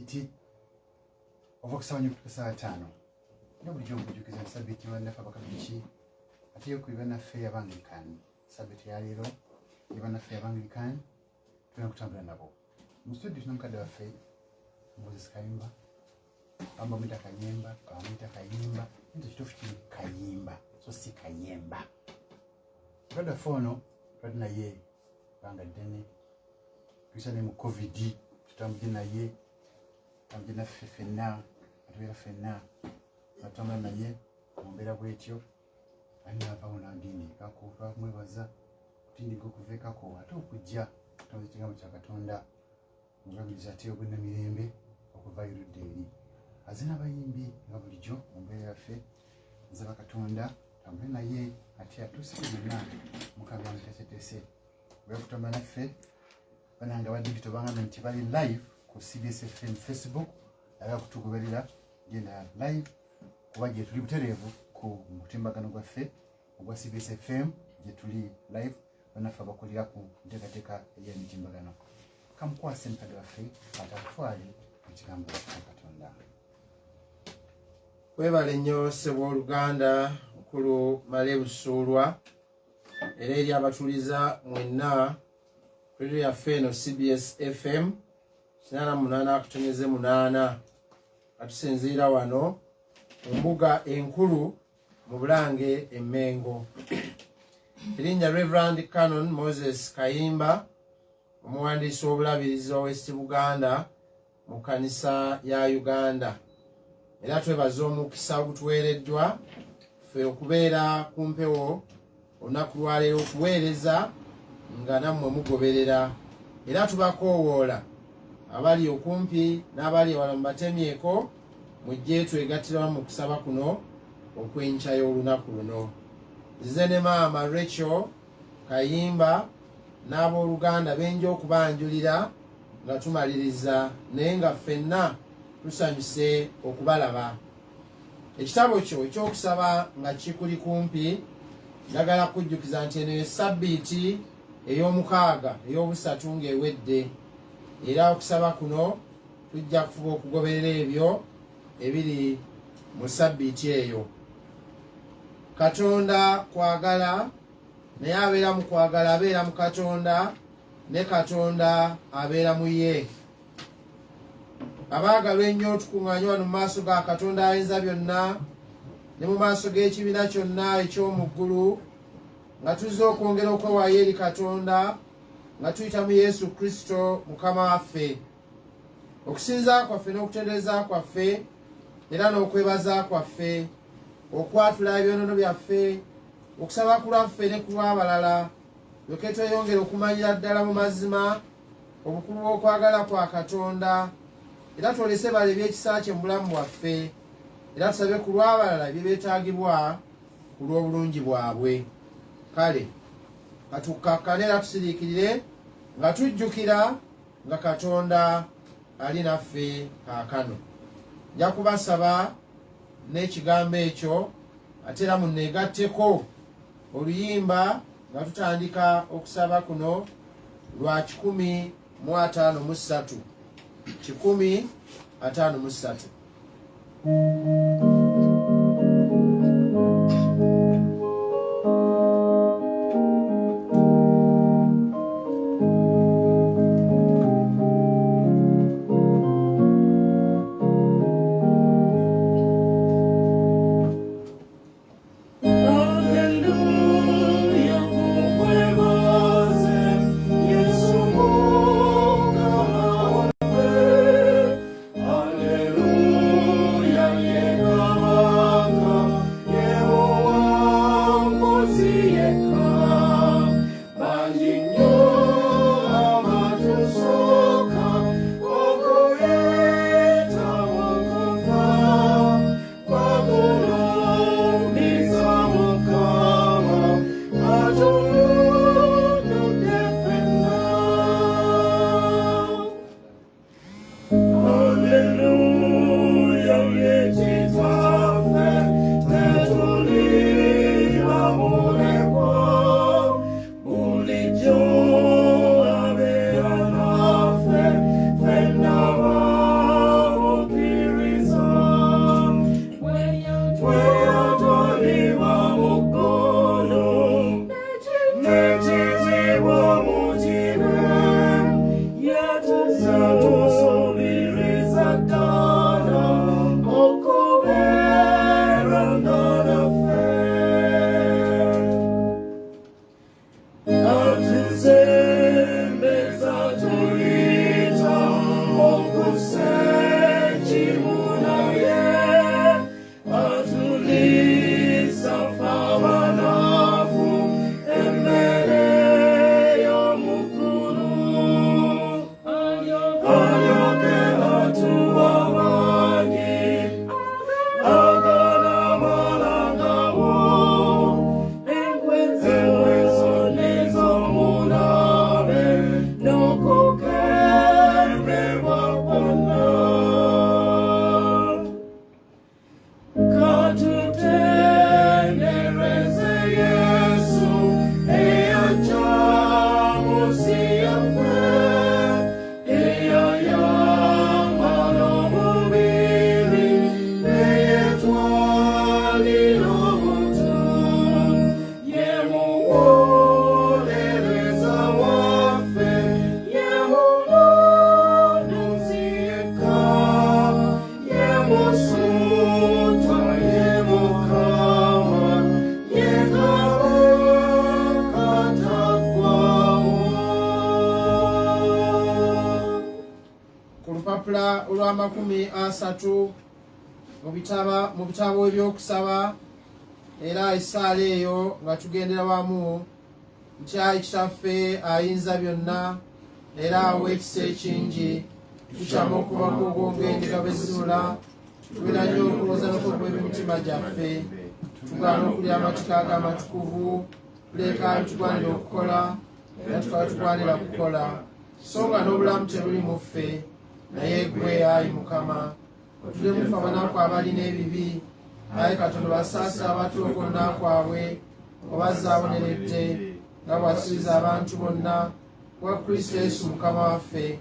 iti okusaba nyo saa 5 no bulijjo okujukiza sabiti wanda fa bakabiki ati yokuiba naffe Abangilikani sabiti ya leero iba naffe Abangilikani tuna kutambula nabo mu studio tunamukadde waffe Moses Kayimba amba mwita Kayimba mwita Kayimba ndio kitofikiri Kayimba so si Kayemba kada fono radna ye banga dene kisane mu covid tutambula ye tamjina fefena atwera fena natamba naye mumbera bwetyo anya baona ndini kakufa mwebaza kutindi gokuveka ko ate okujja tutanze kigambo kya Katonda mugabiriza ate ogwena mirembe okuva iruderi azina bayimbi nga bulijjo mumbera yaffe nzaba Katonda tambule naye ate atusikirina mukabya mtesetese bwe kutamba naffe bananga ba digital banga nti bali live ku CBS FM Facebook aga kutugoberera genda live kubaje tuli buterevu ku mutimbagano gwaffe ogwa CBS FM je tuli live banafa bakolera ku nteekateeka ya mitimbagano kamkwase mpade waffe atatwali ku kigambo kya Katonda webale nnyo ssebo Oluganda mukulu Male Busuulwa era eri abatuliza mwenna radio yaffe eno CBS FM 88.8 atusinziira wano mu mbuga enkulu mu Bulange Emmengo. Erinnya Reverend Canon Moses Kayimba omuwandiisi w'obulabirizi wa West Buganda mu kanisa ya Uganda. Era twebaza omukisa ogutuweereddwa ffe okubeera ku mpewo olunaku lwaleero okuweereza nga nammwe mugoberera era tubakoowoola abali okumpi n'abali wala mu batemyeko mujje twegattira mu kusaba kuno okwenkya y'olunaku luno. Nzize ne maama Rachel Kayimba n'abooluganda benja okubanjulira nga tumaliriza naye nga ffenna tusanyuse okubalaba. Ekitabo kyo ekyokusaba nga kikuli kumpi njagala kujjukiza nti eno ye sabbiiti ey'omukaaga ey'obusatu ng'ewedde era okusaba kuno tujja kufuba okugoberera ebyo ebiri mu sabbiiti eyo. Katonda kwagala naye abeera mu kwagala abeera mu Katonda ne Katonda abeera mu ye. Abaagalwa ennyo tukuŋŋaanye wano mu maaso ga Katonda ayinza byonna ne mu maaso g'ekibiina kyonna eky'omu ggulu nga tuzze okwongera okwewaayo eri Katonda nga tuyita mu Yesu Kristo Mukama waffe. Okusinza kwaffe n'okutendereza kwaffe era n'okwebaza kwaffe okwatula ebyonoono byaffe okusaba ku lwaffe ne ku lw'abalala lyoke tweyongere okumanyira ddala mu mazima obukulu bw'okwagala kwa Katonda era twolese balebye ekisa kye mu bulamu bwaffe era tusabe ku lw'abalala ebyo beetaagibwa ku lw'obulungi bwabwe. Kale katukkakkane era tusiriikirire nga tujjukira nga Katonda ali naffe kaakano. Nja kubasaba n'ekigambo ekyo ate era munneegatteko oluyimba nga tutandika okusaba kuno lwa 153 153. Hallelujah, yeah. Olw'amakumi asatu mu bitabo ebyokusaba era essaala eyo nga tugendera wamu nkyayi kitaffe ayinza byonna era aw'ekisa ekingi tukyama okubako ogwong'endera bwezibula tubeera nnyo okulowooza n'okukuba emitima gyaffe tugaana okulya amatika ag'amatukuvu tuleka bitugwanira okukola era tukaba tugwanira kukola so nga n'obulamu tebuli mu ffe naye gwe ayi Mukama otule mufa abanaku abalina ebibi ayi Katonda basaasira abatookoona kwabwe obazza aboneredde nga bwasuubiza abantu bonna wa Kristo Yesu Mukama waffe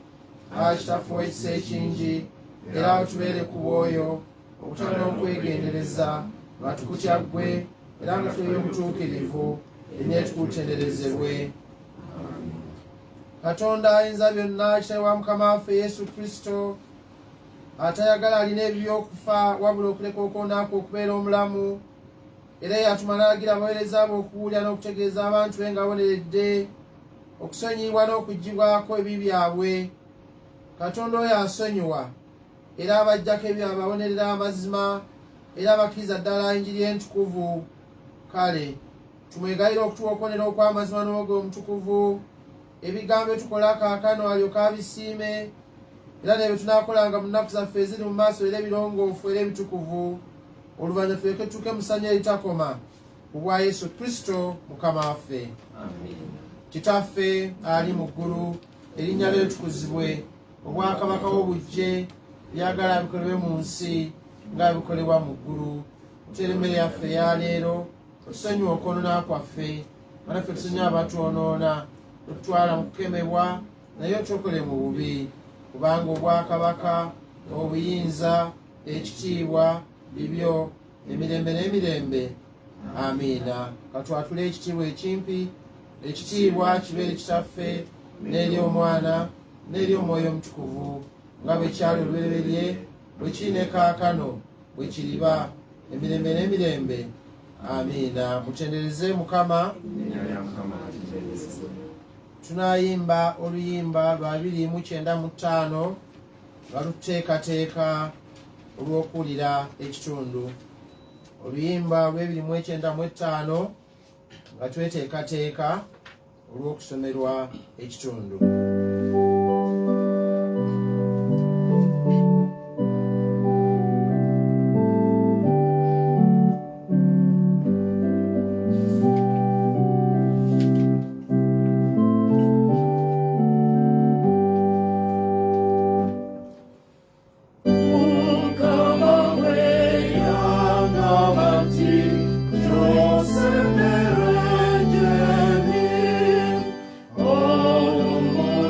ayi Kitaffe w'ekisa ekingi era otubeere ku bwoyo okutolera okwegendereza nga tukutya ggwe era nga tuli obutuukirivu erinnya tukutenderezebwe. Katonda ayinza byonna kitaawe wa Mukama waffe Yesu Kristo atayagala alina ebibi okufa wabula okuleka okwonaako okubeera omulamu era yatuma n'alagira abaweereza be okuwulira n'okutegeeza abantu be nga aboneredde okusonyiyibwa n'okuggyibwako ebibi byabwe. Katonda oyo asonyiwa era abaggyako ebyo ababonerera amazima era abakkiriza ddala enjiri entukuvu. Kale tumwegayira okutuwa okwonera okw'amazima n'omwoyo omutukuvu ebigambo tukola kaakano alyoka abisiime era nebyo tunaakolanga mu nnaku zaffe eziri mu maaso era ebirongoofu era ebitukuvu oluvannyuma tuleke tutuuke mu ssanyu eritakoma ku bwa Yesu Kristo Mukama waffe. Kitaffe ali mu ggulu erinnya lyo litukuzibwe obwakabaka bw'obujje byagala bikolebwe mu nsi nga bikolebwa mu ggulu. Tutere emmere yaffe eya leero otusonyiwe okwonoona kwaffe nga naffe tusonyiwe abatwonoona otutwala mu kukemebwa naye otwokole mu bubi kubanga obwakabaka obuyinza ekitiibwa bibyo emirembe n'emirembe. Amiina. Katwatule ekitiibwa ekimpi ekitiibwa kibeere kitaffe n'eri omwana n'eri omwoyo omutukuvu nga bwe kyali olubereberye bwe kiri ne kaakano bwe kiriba emirembe n'emirembe. Amiina. Mutendereze Mukama. Tunayimba oluyimba lwa 295 nga luteekateeka olw'okuwulira ekitundu. Oluyimba lwe 295 nga tweteekateeka olw'okusomerwa ekitundu. Oh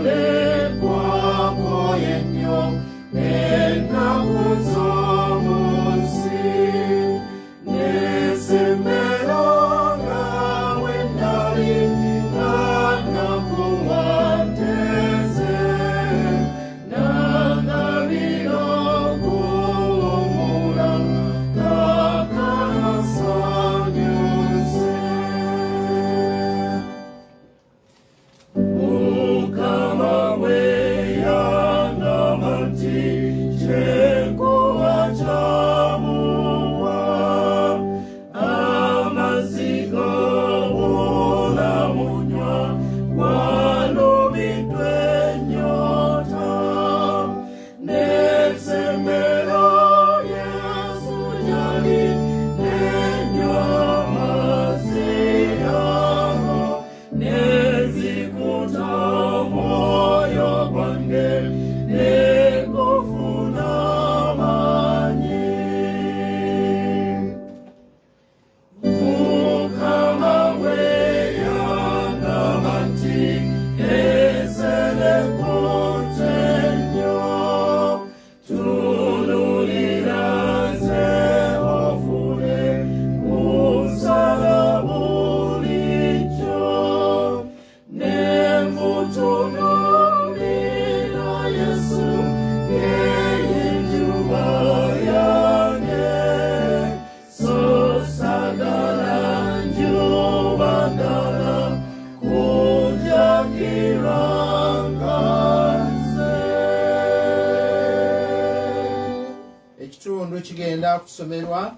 ekitundu kigenda kusomerwa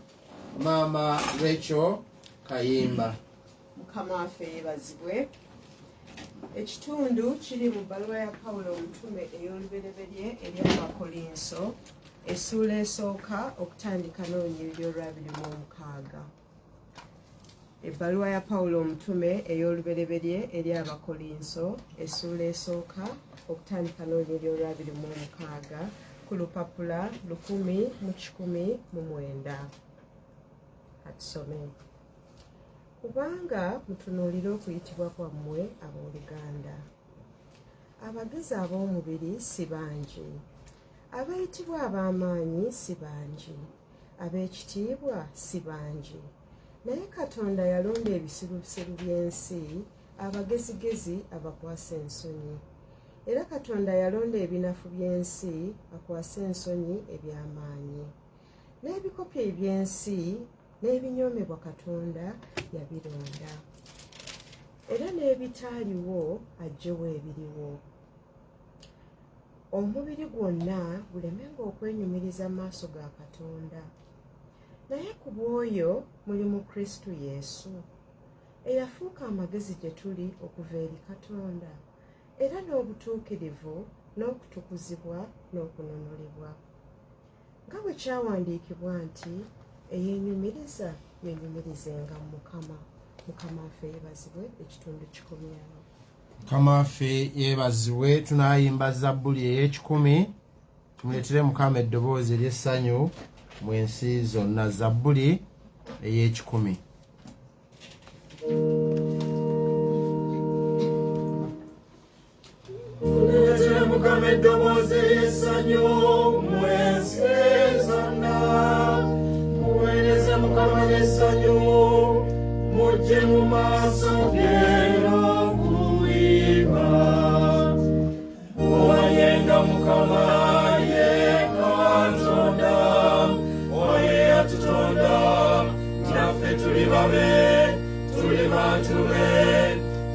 Maama Rachel Kayimba. Mukama waffe yeebazibwe. Ekitundu kiri mu bbaluwa ya Pawulo omutume ey'olubereberye eri Abakolinso essuula esooka okutandika n'olunyiriri olwa 26. Ebbaluwa ya Pawulo omutume ey'olubereberye eri Abakolinso essuula esooka okutandika n'olunyiriri olwa 26 ku lupapula 1119. Atusome. Kubanga mutunuulira okuyitibwa kwammwe abooluganda. Abagezi ab'omubiri si bangi, abayitibwa ab'amaanyi si bangi, ab'ekitiibwa si bangi. Naye Katonda yalonda ebisirusiru by'ensi abagezigezi abakwasa ensonyi. Era Katonda yalonda ebinafu by'ensi akwasa ensonyi eby'amaanyi. N'ebikopi eby'ensi n'ebinyoomebwa Katonda yabironda. Era n'ebitaaliwo aggyewo ebiriwo. Omubiri gwonna gulemenga okwenyumiriza mu maaso ga Katonda. Naye ku bw'oyo muli mu Kristo Yesu, eyafuuka amagezi gye tuli okuva eri Katonda, era n'obutuukirivu n'okutukuzibwa n'okununulibwa. Nga bwe kyawandiikibwa nti, eyeenyumiriza yeenyumirizenga mu Mukama. Mukama waffe yeebazibwe. Ekitundu 10. Mukama waffe yeebazibwe. Tunaayimba Zabbuli ey'ekikumi. Tumuleetere Mukama eddoboozi ery'essanyu mu ensi zonna. Zabbuli ey'ekikumi. Tumuleetere Mukama eddoboozi ery'essanyu mu ensi zonna. Muweereze Mukama n'essanyu, mujje mu maaso ge n'okuyimba. Owayenga Mukama ye Katonda, oye yatutonda, naffe tuli babe, tuli bantu be,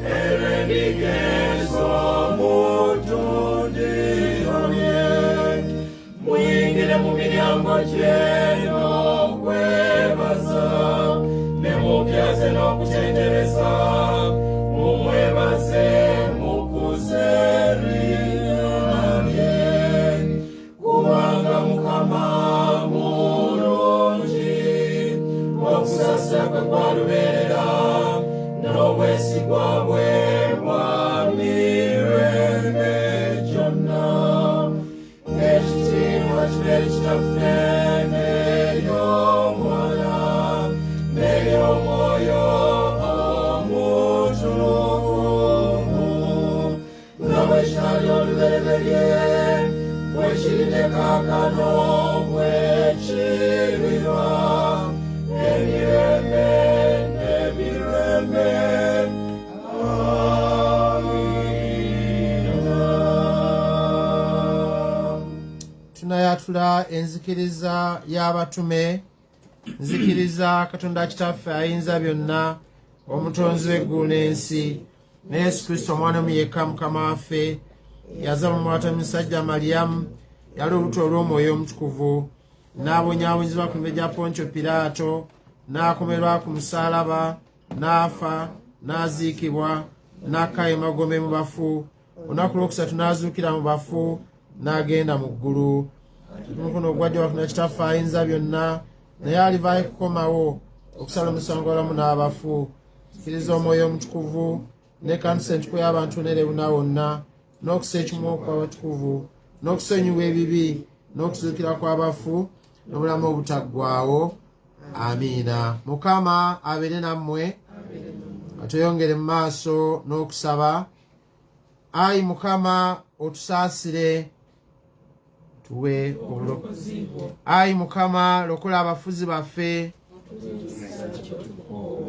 era endiga ez'omutundiro. Muyingire mu miryango gye n'okwebaza, ne mubyaze n'okutendereza, mumwebaze mukuze erinnya lye. Kubanga Mukama mulungi, okusasira kwe kwa lubeerera, n'obwesigwa bwe bwa mirembe gyonna. Ekitiibwa kibeere kitaffe n'ery'Omwana n'ery'Omwoyo Omutukuvu, nga bwe kyali olubereberye, bwe kiri ne kaakano, bwe kiriba, emirembe n'emirembe. Tunayatula enzikiriza y'abatume. Nzikiriza Katonda Kitaffe ayinza byonna, omutonzi w'eggulu n'ensi, ne Yesu Kristo omwana omu yekka Mukama waffe, yaza mu mwata musajja Maliyamu, yali olubuto olw'Omwoyo Omutukuvu, n'abonyaabonyezebwa ku mibe gya Pontyo Piraato, n'akomerwa ku musaalaba, n'afa, n'aziikibwa, n'akka emagombe mu bafu, olunaku lwokusatu n'azuukira mu bafu, n'agenda mu ggulu. Omukono ogwajja wa Katonda Kitaffe ayinza byonna, naye alivaayo kukomawo okusala omusango walamu n'abafu. Nzikiriza Omwoyo Omutukuvu n'ekkanisa entukuvu y'abantu n'erebuna wonna, n'okusa ekimu kw'abatukuvu, n'okusonyiwa ebibi, n'okuzuukira kw'abafu, n'obulamu obutaggwaawo. Amiina. Mukama abeere nammwe. Katuyongere mu maaso n'okusaba. Ayi Mukama otusaasire, tuwe obulokozi bwo. Ayi Mukama lokola abafuzi baffe,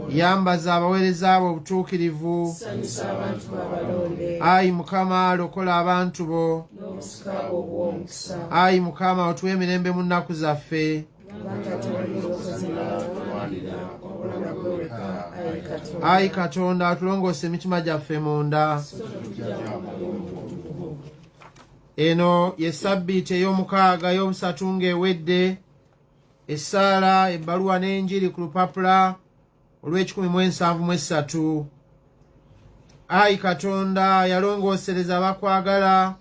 yambaza abaweereza bo obutuukirivu. Ayi Mukama lokola abantu bo. Ayi Mukama otuwe emirembe mu nnaku zaffe. Ayi Katonda tulongoose emitima gyaffe munda. Eno ye Sabbiiti ey'omukaaga y'obusatu ng'ewedde, essaala ebbaluwa n'enjiri ku lupapula olw'1073. Ayi Katonda yalongoosereza abakwagala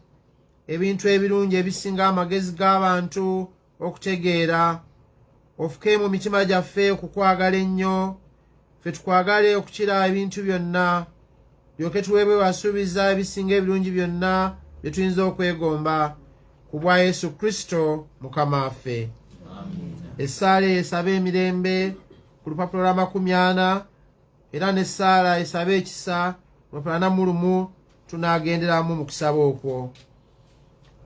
ebintu ebirungi ebisinga amagezi g'abantu okutegeera. Ofuke mu mitima gyaffe okukwagala ennyo, ffe tukwagale okukira ebintu byonna, lyoke tuweebwe wasuubiza ebisinga ebirungi byonna bye tuyinza okwegomba, ku bwa Yesu Kristo Mukama waffe. Essaala esaba emirembe ku lupapula lwa 40 era n'essaala esaba ekisa ku lupapula 4 tunaagenderamu mu kusaba okwo.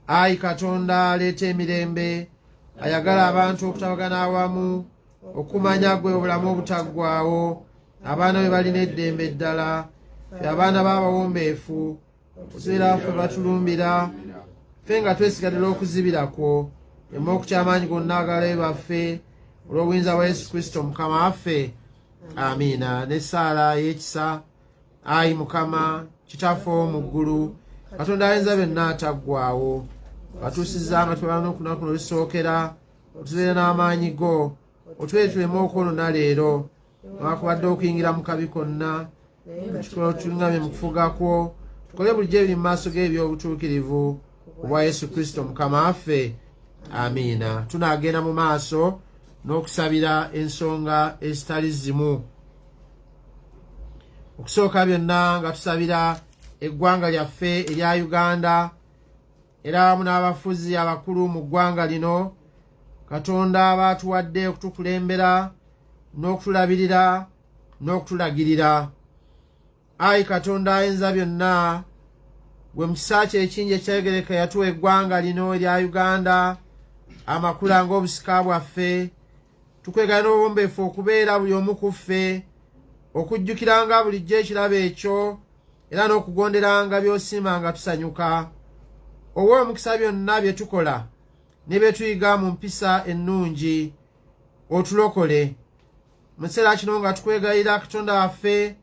Ayi Katonda aleeta emirembe, ayagala abantu okutabagana awamu, okumanya gwe obulamu obutaggwaawo, abaana be balina eddembe eddala, ffe abaana b'abawombeefu, okuziira ffe batulumbira, ffe nga twesigadde okuzibirako, emu okukyamaanyi gonna agalabe baffe, olw'obuyinza bwa Yesu Kristo Mukama waffe. Amiina. N'essaala ey'ekisa. Ayi Mukama, Kitaffe mu ggulu, Katonda ayinza byonna ataggwaawo, batuusizza nga twebala n'okunaku kuno lusookera, otubeere n'amaanyi go, otubeere tuleme okwonona leero, newaakubadde okuyingira mu kabi konna, tukole tulingamye mu kufuga kwo, tukole bulijjo ebiri mu maaso g'ebyobutuukirivu, obwa Yesu Kristo Mukama waffe. Amiina. Tunaagenda mu maaso n'okusabira ensonga ezitali zimu. Okusooka byonna nga tusabira eggwanga lyaffe erya Uganda, era wamu n'abafuzi abakulu mu ggwanga lino, Katonda baatuwadde okutukulembera n'okutulabirira n'okutulagirira. Ayi Katonda ayinza byonna, gwe mu kisa kye ekingi ekyegereka yatuwa eggwanga lino erya Uganda amakula ng'obusika bwaffe, tukwegala n'obwombeefu okubeera buli omu ku ffe, okujjukiranga bulijjo ekirabo ekyo, era n'okugonderanga by'osiima nga tusanyuka. Owe omukisa byonna bye tukola ne bye tuyiga mu mpisa ennungi, otulokole mu kiseera kino nga tukwegayira Katonda waffe,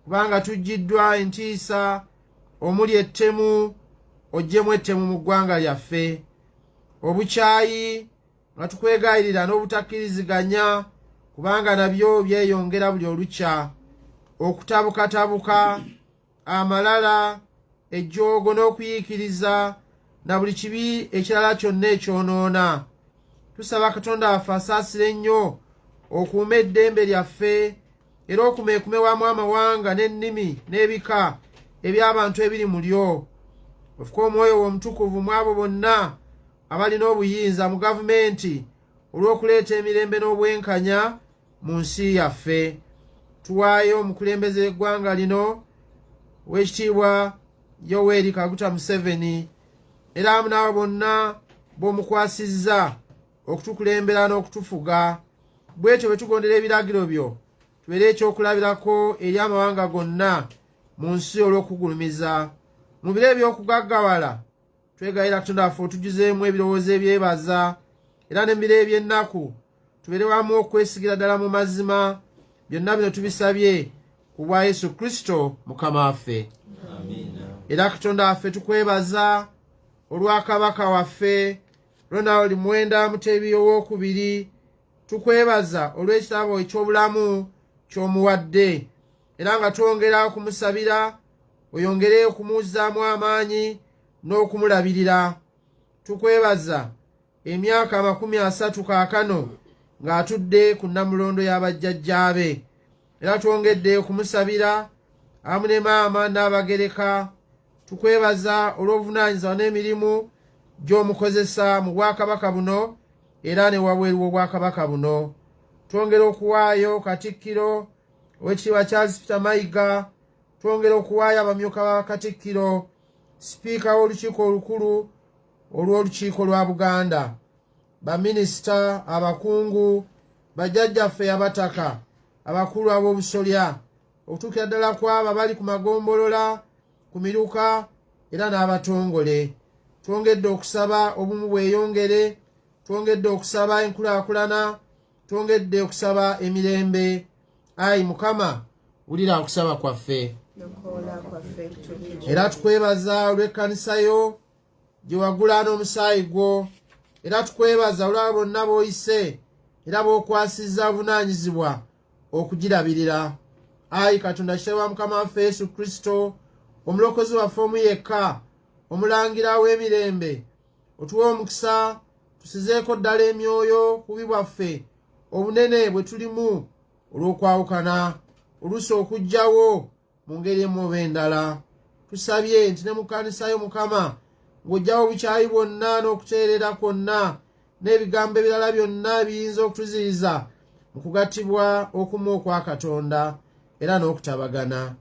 kubanga tujjiddwa entiisa omuli ettemu, oggyemu ettemu mu ggwanga lyaffe, obukyayi nga tukwegayirira n'obutakkiriziganya, kubanga nabyo byeyongera buli olukya, okutabukatabuka, amalala, ejjoogo n'okuyiikiriza na buli kibi ekirala kyonna ekyonoona. Tusaba Katonda waffe asaasire ennyo okuuma eddembe lyaffe, era okumeekume wamu amawanga n'ennimi n'ebika eby'abantu ebiri mu lyo. Ofuke omwoyo wo omutukuvu mu abo bonna abalina obuyinza mu gavumenti olw'okuleeta emirembe n'obwenkanya mu nsi yaffe. Tuwaayo omukulembeze w'eggwanga lino, Oweekitiibwa Yoweri Kaguta Museveni, era wamu n'abo bonna b'omukwasizza okutukulembera n'okutufuga. Bwetyo bwe tugondera ebiragiro byo, tubeere ekyokulabirako eri amawanga gonna mu nsi olw'okugulumiza. Mu biro eby'okugaggawala, twegayira Katonda waffe otujjuzeemu ebirowoozo ebyebaza, era ne mu biro eby'ennaku tubeere wamu okwesigira ddala mu mazima. Byonna bino tubisabye ku bwa Yesu Kristo Mukama waffe. Era Katonda waffe tukwebaza olwa kabaka waffe Ronald Mwenda Mutebi owookubiri. Tukwebaza olw'ekitabo eky'obulamu ky'omuwadde, era nga twongera okumusabira oyongere okumuzzaamu amaanyi n'okumulabirira. Tukwebaza emyaka 30 kaakano ng'atudde ku nnamulondo y'abajjajjaabe, era twongedde okumusabira amu ne maama n'abagereka. Tukwebaza olw'obuvunaanyizibwa n'emirimu gy'omukozesa mu bwakabaka buno era ne wabweru w'obwakabaka buno. Twongera okuwaayo Katikkiro Oweekitiibwa Charles Peter Mayiga, twongera okuwaayo abamyuka ba Katikkiro, Sipiika w'Olukiiko Olukulu olw'Olukiiko lwa Buganda, baminisita, abakungu, bajjajjaffe abataka, abakulu ab'obusolya, okutuukira ddala ku abo abali ku magombolola, ku miruka era n'abatongole. Twongedde okusaba obumu bweyongere, twongedde okusaba enkulaakulana, twongedde okusaba emirembe. Ayi Mukama, wulira okusaba kwaffe, era tukwebaza olw'ekkanisa yo gye wagula n'omusaayi gwo, era tukwebaza olw'abo bonna b'oyise era b'okwasizza buvunaanyizibwa okugirabirira. Ayi Katonda Kitaawe wa Mukama waffe Yesu Kristo, omulokozi waffe omu yekka, omulangira w'emirembe, otuwe omukisa tusizeeko ddala emyoyo kubi bwaffe obunene bwe tulimu olw'okwawukana oluusi okugjawo mu ngeri emu oba endala. Tusabye nti ne mu kkanisa yo Mukama ng'oggyawo obukyayi bwonna n'okuteerera kwonna n'ebigambo ebirala byonna biyinza okutuziriza mu kugattibwa okumu okwa Katonda era n'okutabagana.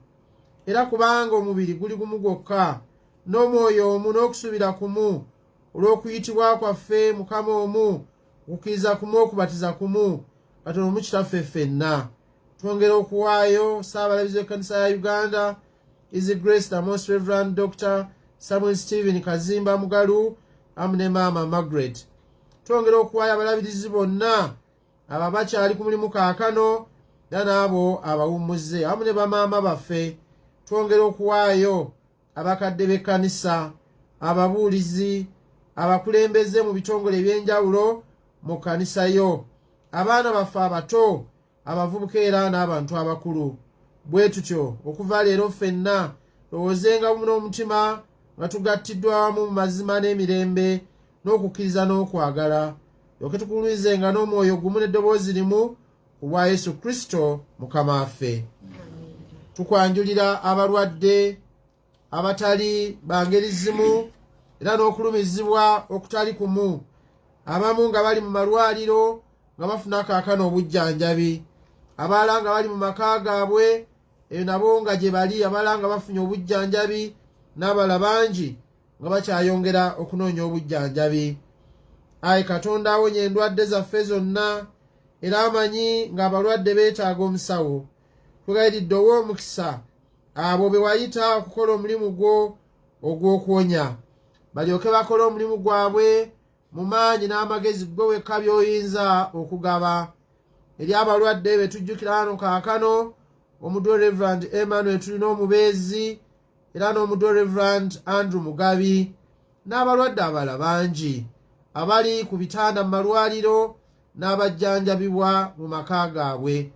Era kubanga omubiri guli gumu gwokka, n'omwoyo omu, n'okusuubira kumu, olw'okuyitibwa kwaffe Mukama omu, okukkiriza kumu, okubatiza kumu, Katonda omu Kitaffe ffenna. Twongera okuwaayo Ssaabalabizi w'Ekkanisa ya Uganda, His Grace the Most Reverend Dr. Samuel Stephen Kayimba Mugalu amu ne Maama Margaret. Twongera okuwaayo abalabirizi bonna abo bakyali ku mulimu kaakano era n'abo abawummuze amu ne bamaama baffe. Twongera okuwaayo abakadde b'ekkanisa, ababuulizi, abakulembeze mu bitongole eby'enjawulo mu kkanisa yo, abaana baffe abato, abavubuka era n'abantu abakulu. Bwe tutyo okuva leero ffenna lowoozenga bumu n'omutima nga tugattiddwa awamu mu mazima n'emirembe n'okukkiriza n'okwagala, yoke tukulumizenga n'omwoyo gumu n'eddoboozi limu ku bwa Yesu Kristo Mukama waffe. Tukwanjulira abalwadde abatali bangeri zimu era n'okulumizibwa okutali kumu, abamu nga bali mu malwaliro nga bafuna kaakano obujjanjabi, abalala nga bali mu maka gaabwe eyo nabo nga gye bali, abalala nga bafunye obujjanjabi, n'abala bangi nga bakyayongera okunoonya obujjanjabi. Ayi Katonda awonya endwadde zaffe zonna era amanyi ng'abalwadde beetaaga omusawo. Tugayiridde ow'omukisa abo be wayita okukola omulimu gwo ogw'okuwonya, balyoke bakole omulimu gwabwe mu maanyi n'amagezi gwe wekka by'oyinza okugaba. Eri abalwadde be tujjukira hano kaakano, omuddu Reverend Emmanuel tulina omubeezi era n'omuddu Reverend Andrew Mugabi, n'abalwadde abala bangi abali ku bitanda mu malwaliro n'abajjanjabibwa mu maka gaabwe.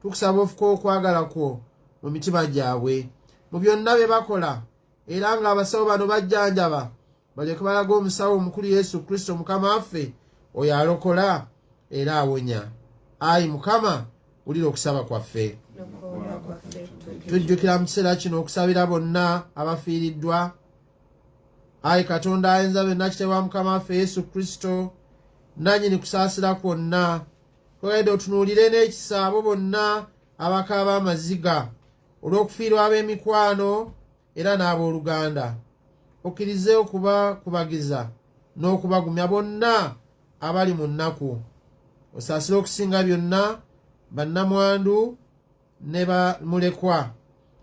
Tukusaba ofuke okwagala kwo mu mitima gyabwe mu byonna bye bakola, era ng'abasawo bano bajjanjaba balyoke balaga omusawo omukulu Yesu Kristo Mukama waffe, oyo alokola era awonya. Ayi Mukama, wulira okusaba kwaffe. Tujjukira mu kiseera kino okusabira bonna abafiiriddwa. Ayi Katonda ayinza byonna, Kitaawe wa Mukama waffe Yesu Kristo, nannyini kusaasira kwonna, twegayidde otunuulire n'ekisa abo bonna abakaaba amaziga olw'okufiirwa ab'emikwano era n'abooluganda. Okkirize okubakubagiza n'okubagumya bonna abali mu nnaku. Osaasire okusinga byonna bannamwandu ne bamulekwa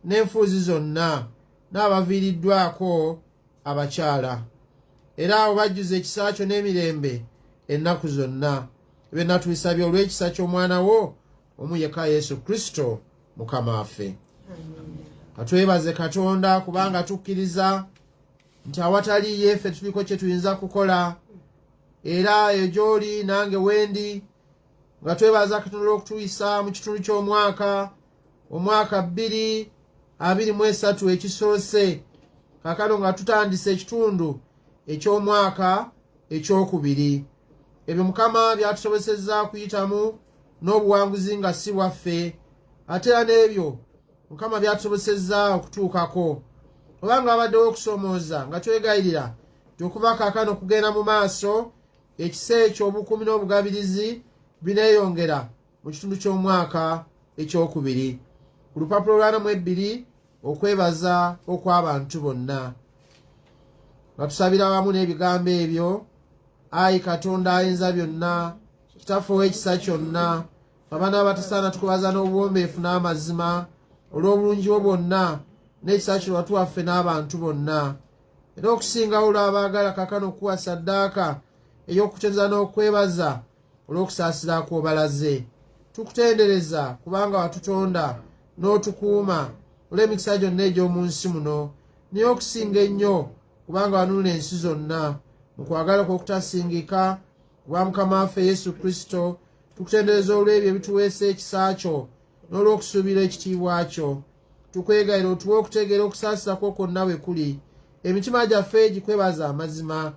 n'enfuuzi zonna n'abaviiriddwako abakyala, era obajjuze ekisa kyo n'emirembe ennaku zonna. Byonna tubisabye olw'ekisa ky'omwana wo omu yekka Yesu Kristo Mukama waffe. Katwebaze Katonda kubanga tukkiriza nti awatali yeffe tuliko kye tuyinza kukola, era eyo gy'oli nange wendi, nga twebaza Katonda okutuyisa mu kitundu ky'omwaka 2023 ekisoose, kaakano nga tutandise ekitundu eky'omwaka ekyokubiri. Ebyo Mukama byatusobosezza kuyitamu n'obuwanguzi nga si bwaffe, ate era n'ebyo Mukama byatusobosezza okutuukako. Obanga abaddewo okusomooza nga twegayirira nti okuva kaakano kugenda mu maaso, ekisa ekyo obukuumi n'obugabirizi bineeyongera mu kitundu ky'omwaka ekyokubiri. Ku lupapula lwa 42 okwebaza okw'abantu bonna nga tusabira wamu n'ebigambo ebyo. Ayi Katonda ayinza byonna, Kitaffe ow'ekisa kyonna, abaana abatasaana tukubaza n'obuwombeefu n'amazima olw'obulungi bwo bwonna n'ekisa kyo watuwaffe n'abantu bonna, era okusingawo olw'abaagala kaakano okuwa ssaddaaka ey'okutendereza n'okwebaza olw'okusaasira kw'obalaze. Tukutendereza kubanga watutonda n'otukuuma olw'emikisa gyonna egy'omu nsi muno, naye okusinga ennyo kubanga wanunula ensi zonna mu kwagala kw'okutasingika kubwa Mukama waffe Yesu Kristo, tukutendereza olw'ebyo ebituweesa ekisa kyo n'olw'okusuubira ekitiibwa kyo. Tukwegayira otuwe okutegeera okusaasira kwo kwonna bwe kuli, emitima gyaffe gikwebaza amazima.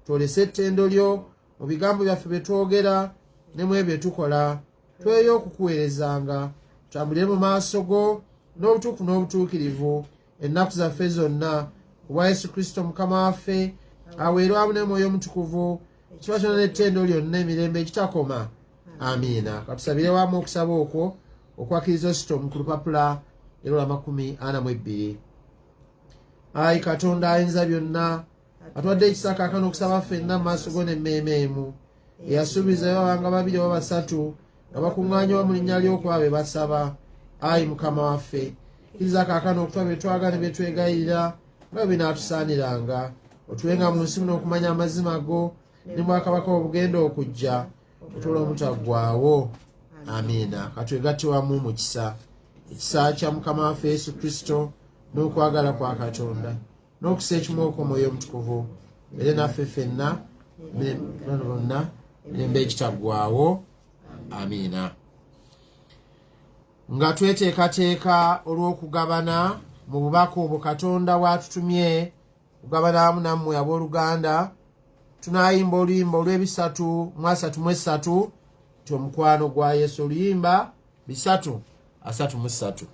Twolese ettendo lyo mu bigambo byaffe bye twogera ne mu ebyo tukola. Tweyo okukuweerezanga, tutambulire mu maaso go n'obutuufu n'obutuukirivu ennaku zaffe zonna, kubwa Yesu Kristo Mukama waffe, aweerwe awamu n'Omwoyo Omutukuvu, ekiba kyonna n'ettendo lyonna emirembe egitakoma. Amiina. Katusabire wamu okusaba okwo okwa Kristo ku lupapula lwa 42. Ayi Katonda ayinza byonna, atwadde ekisa kaakano okusaba ffenna mu maaso go n'emmeeme emu, eyasuubizayo abanga 2 oba 3 nga bakuŋŋaanya mu linnya ly'okuba be basaba. Ayi Mukama waffe, kkiriza kaakano okutuwa bye twagala ne bye twegayirira nga binaatusaaniranga, otuwenga mu nsi muno okumanya amazima go ne mu bwakabaka obugenda okujja, otuula omutaggwaawo. Amiina. Katwegatte wamu mu kisa, ekisa kya Mukama waffe Yesu Kristo n'okwagala kwa Katonda n'okusa ekimu okw'Omwoyo Omutukuvu era naffe ffenna bonna emirembe ekitaggwaawo. Amiina. Nga tweteekateeka olw'okugabana mu bubaka obwo Katonda bw'atutumye kugabana wamu nammwe abooluganda, tunaayimba oluyimba olw'ebisatu nti omukwano gwa Yesu, oluyimba 333.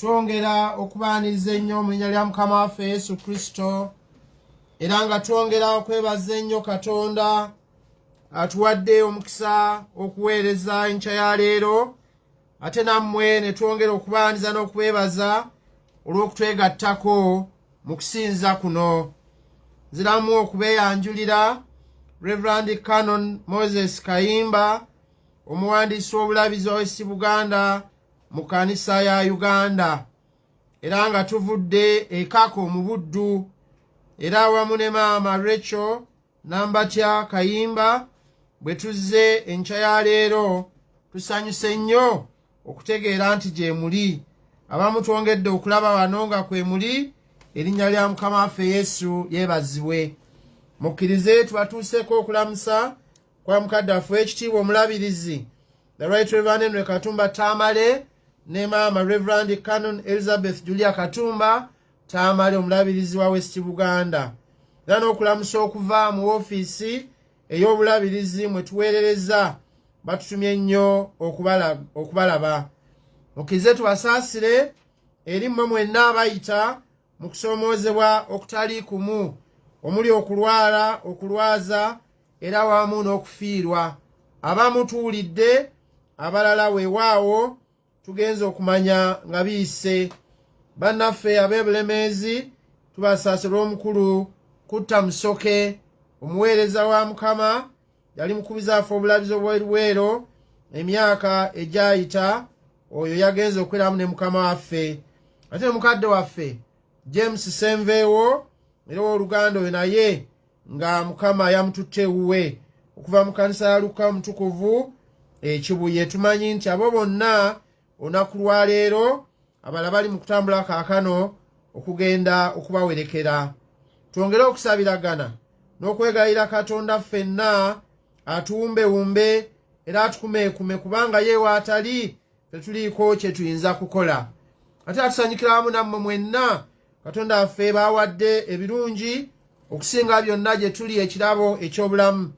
twongera okubaaniriza ennyo mu linnya lya Mukama waffe Yesu Kristo, era nga twongera okwebaza ennyo Katonda atuwadde omukisa okuweereza enkya ya leero, ate nammwe ne twongera okubaaniriza n'okwebaza olw'okutwegattako mu kusinza kuno. Nziramu okubeeyanjulira Reverend Canon Moses Kayimba, omuwandiisi w'obulabizi w'Obuganda mu kkanisa ya Uganda. era nga tuvudde ekaka omubuddu era wamu ne maama Rachel Nambatya Kayimba bwe tuzze enkya ya leero tusanyuse nnyo okutegeera nti gye muli abamu twongedde okulaba wano nga kwe muli erinnya lya Mukama waffe Yesu yeebazibwe. Mukkirize tubatuuseeko okulamusa kwa mukadde waffe ekitiibwa omulabirizi the right Reverend Henry Katumba Tamale ne maama Reverend Canon Elizabeth Julia Katumba Tamale omulabirizi wa West Buganda, era n'okulamusa okuva mu woofiisi ey'obulabirizi mwe tuweerereza batutumye nnyo okubalaba. Mukkirize tubasaasire eri mmwe mwenna abayita mu kusoomoozebwa okutali kumu omuli okulwala, okulwaza era wamu n'okufiirwa. Abamu tuwulidde, abalala weewaawo tugenze okumanya nga biyise. Bannaffe ab'ebulemeezi tubasaasira omukulu Kutta Musoke, omuweereza wa Mukama, yali mukubizaafu obulabizi obw'eruweero emyaka egyayita, oyo yagenze okweramu ne Mukama waffe. Ate mukadde waffe James Senveewo era w'Oluganda oyo naye nga Mukama yamututte ewuwe okuva mu kkanisa ya Luka Omutukuvu Kibuye. Tumanyi nti abo bonna olunaku lwa leero abalala bali mu kutambula kaakano okugenda okubawerekera. Twongere okusabiragana n'okwegayira Katonda ffenna atuwumbewumbe era atukumeekume, kubanga ye waatali tetuliiko kye tuyinza kukola. Ate atusanyukira wamu nammwe mwenna Katonda waffe baawadde ebirungi okusinga byonna gye tuli ekirabo eky'obulamu.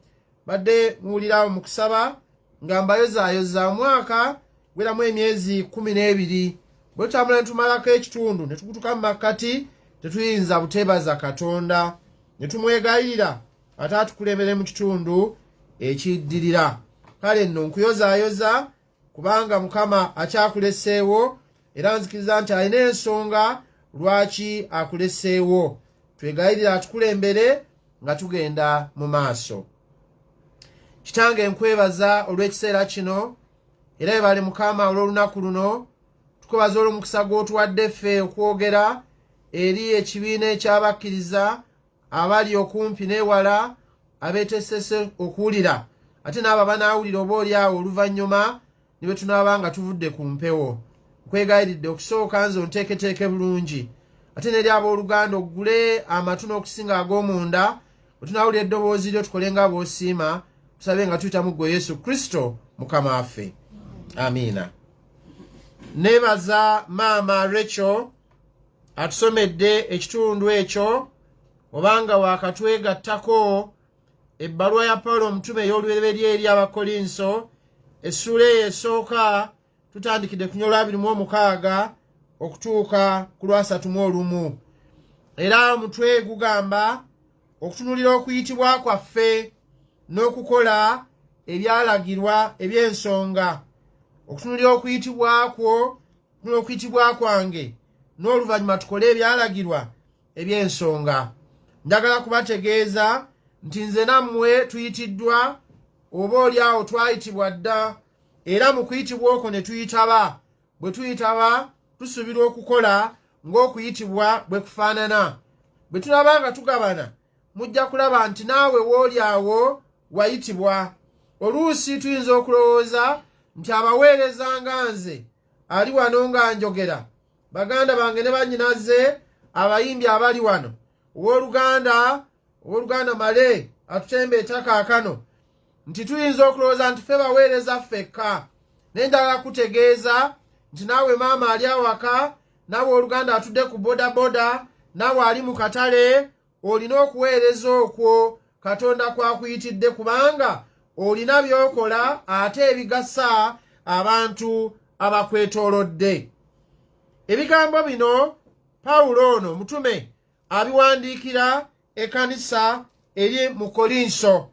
Badde muwulirawo mu kusaba nga mbayozaayoza mwaka gweramu emyezi 12. Bwe tutambula ne tumalako ekitundu ne tukutuka mu makkati tetuyinza buteebaza Katonda, ne tumwegayirira ate atukulembere mu kitundu ekiddirira. Kale nno nkuyozaayoza kubanga Mukama akyakuleseewo era nzikiriza nti alina ensonga lwaki akuleseewo. Twegayirira atukulembere nga tugenda mu maaso. Kitange nkwebaza olw'ekiseera kino era ebale Mukama olw'olunaku luno. Tukwebaza olw'omukisa gw'otuwadde ffe okwogera eri ekibiina eky'abakkiriza abali okumpi n'ewala abeetesese okuwulira, ate n'abo abanaawulira oba oliawo oluvannyuma ne bwe tunaaba nga tuvudde ku mpewo. Nkwegayiridde okusooka nze onteeketeeke bulungi, ate n'eri abooluganda oggule amatu n'okusinga ag'omunda bwe tunaawulira eddoboozi lyo tukole nga bw'osiima. Tusabe nga tuyita mu ggwe Yesu Kristo Mukama waffe. Amiina. Neebaza maama Rachel atusomedde ekitundu ekyo obanga waakatwegattako ebbaluwa ya Pawulo omutume ey'olubereberye eri Abakolinso essula eyo esooka tutandikidde ku 26 okutuuka ku 31. Era omutwe gugamba okutunulira okuyitibwa kwaffe n'okukola ebyalagirwa eby'ensonga. Okutunulira okuyitibwa kwange n'oluvannyuma tukole ebyalagirwa eby'ensonga. Njagala kubategeeza nti nze nammwe tuyitiddwa, oba oliawo twayitibwa dda, era mu kuyitibwa okwo ne tuyitaba. Bwe tuyitaba tusuubirwa okukola ng'okuyitibwa bwe kufaanana. Bwe tulaba nga tugabana mujja kulaba nti naawe w'oliawo wayitibwa. Oluusi tuyinza okulowooza nti abaweereza nga nze ali wano nga njogera, baganda bange ne bannyinaze abayimbi abali wano, owooluganda male atutembeeta kaakano, nti tuyinza okulowooza nti ffe baweereza ffekka. Naye njagala kutegeeza nti naawe maama ali awaka, naawe oluganda atudde ku bodaboda, naawe ali mu katale, olina okuweereza okwo Katonda kwakuyitidde, kubanga olina by'okola ate ebigasa abantu abakwetoolodde. Ebigambo bino Pawulo ono mutume abiwandiikira ekkanisa eri mu Kolinso.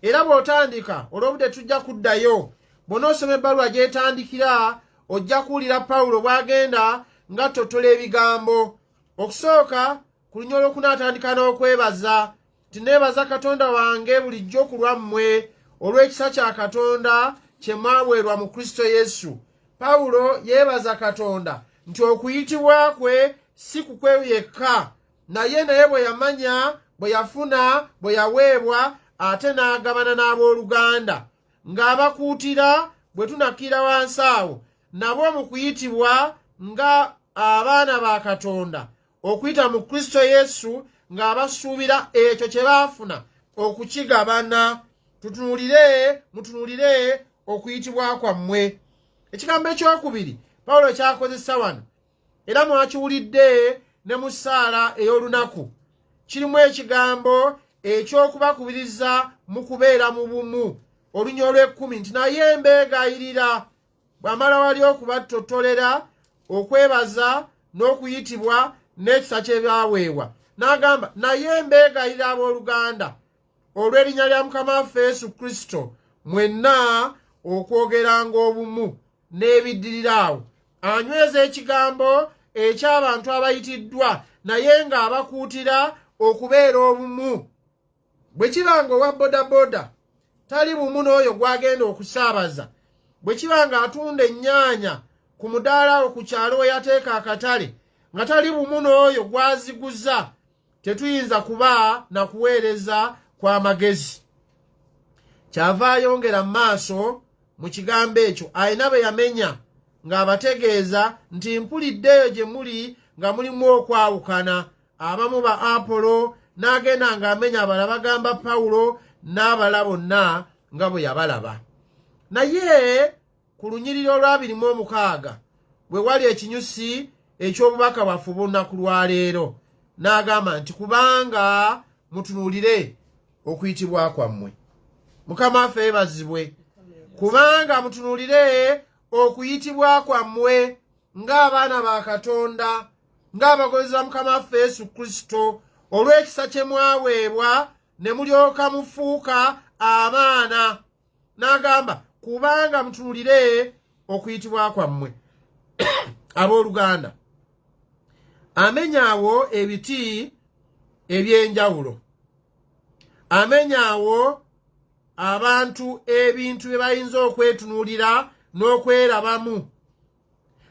Era bw'otandika olw'obudde tujja kuddayo, bw'onoosoma ebbaluwa gy'etandikira ojja kuwulira Pawulo bw'agenda nga ttotola ebigambo. Okusooka ku lunya olw'okunaatandika n'okwebaza nti neebaza Katonda wange bulijjo ku lwammwe olw'ekisa kya Katonda kye mwaweerwa mu Kristo Yesu. Pawulo yeebaza Katonda nti okuyitibwa kwe si kukwe yekka, naye bwe yamanya, bwe yafuna, bwe yaweebwa, ate n'agabana n'abooluganda, ng'abakuutira bwe tunakira wansi awo, nabo mu kuyitibwa nga abaana ba Katonda, okuyita mu Kristo Yesu, ng'abasuubira ekyo kye baafuna okukigabana. Mutunuulire okuyitibwa kwammwe. Ekigambo ekyokubiri Pawulo kyakozesa wano, era mwakiwulidde ne mu ssaala ey'olunaku, kirimu ekigambo eky'okubakubiriza mu kubeera mu bumu. Olunya olw'ekkumi nti naye mbeegayirira bw'amala wali okubatotolera okwebaza n'okuyitibwa n'ekisa kye baaweebwa. N'agamba naye mbeegayirira abooluganda olw'erinnya lya Mukama waffe Yesu Kristo, mwenna okwogeranga obumu n'ebiddirira awo. Anyweza ekigambo eky'abantu abayitiddwa, naye ng'abakuutira okubeera obumu. Bwe kiba nga owa bodaboda tali bumu n'oyo gw'agenda okusaabaza, bwe kiba ng'atunda ennyaanya ku mudaala awo ku kyalo we yateeka akatale, nga tali bumu n'oyo gw'aziguza, tetuyinza kuba na kuweereza kw'amagezi. Kyava ayongera mu maaso mu kigambo ekyo, ayina bwe yamenya ng'abategeeza nti mpuliddeeyo gye muli nga mulimu okwawukana. Abamu ba Apolo n'agenda ng'amenya abalala bagamba Pawulo n'abala bonna nga bwe yabalaba. Naye ku lunyiriri olwa 26 bwe wali ekinyusi eky'obubaka bwaffe obw'olunaku lwa leero, n'agamba nti kubanga mutunuulire okuyitibwa kwammwe. Mukama waffe yeebazibwe. Kubanga mutunuulire okuyitibwa kwammwe ng'abaana ba Katonda, ng'abagozi ba Mukama waffe Yesu Kristo, olw'ekisa kye mwaweebwa ne mulyoka mufuuka abaana. N'agamba kubanga mutunuulire okuyitibwa kwammwe. Abooluganda, amenyaawo ebiti eby'enjawulo, amenyaawo abantu ebintu bye bayinza okwetunuulira n'okwerabamu.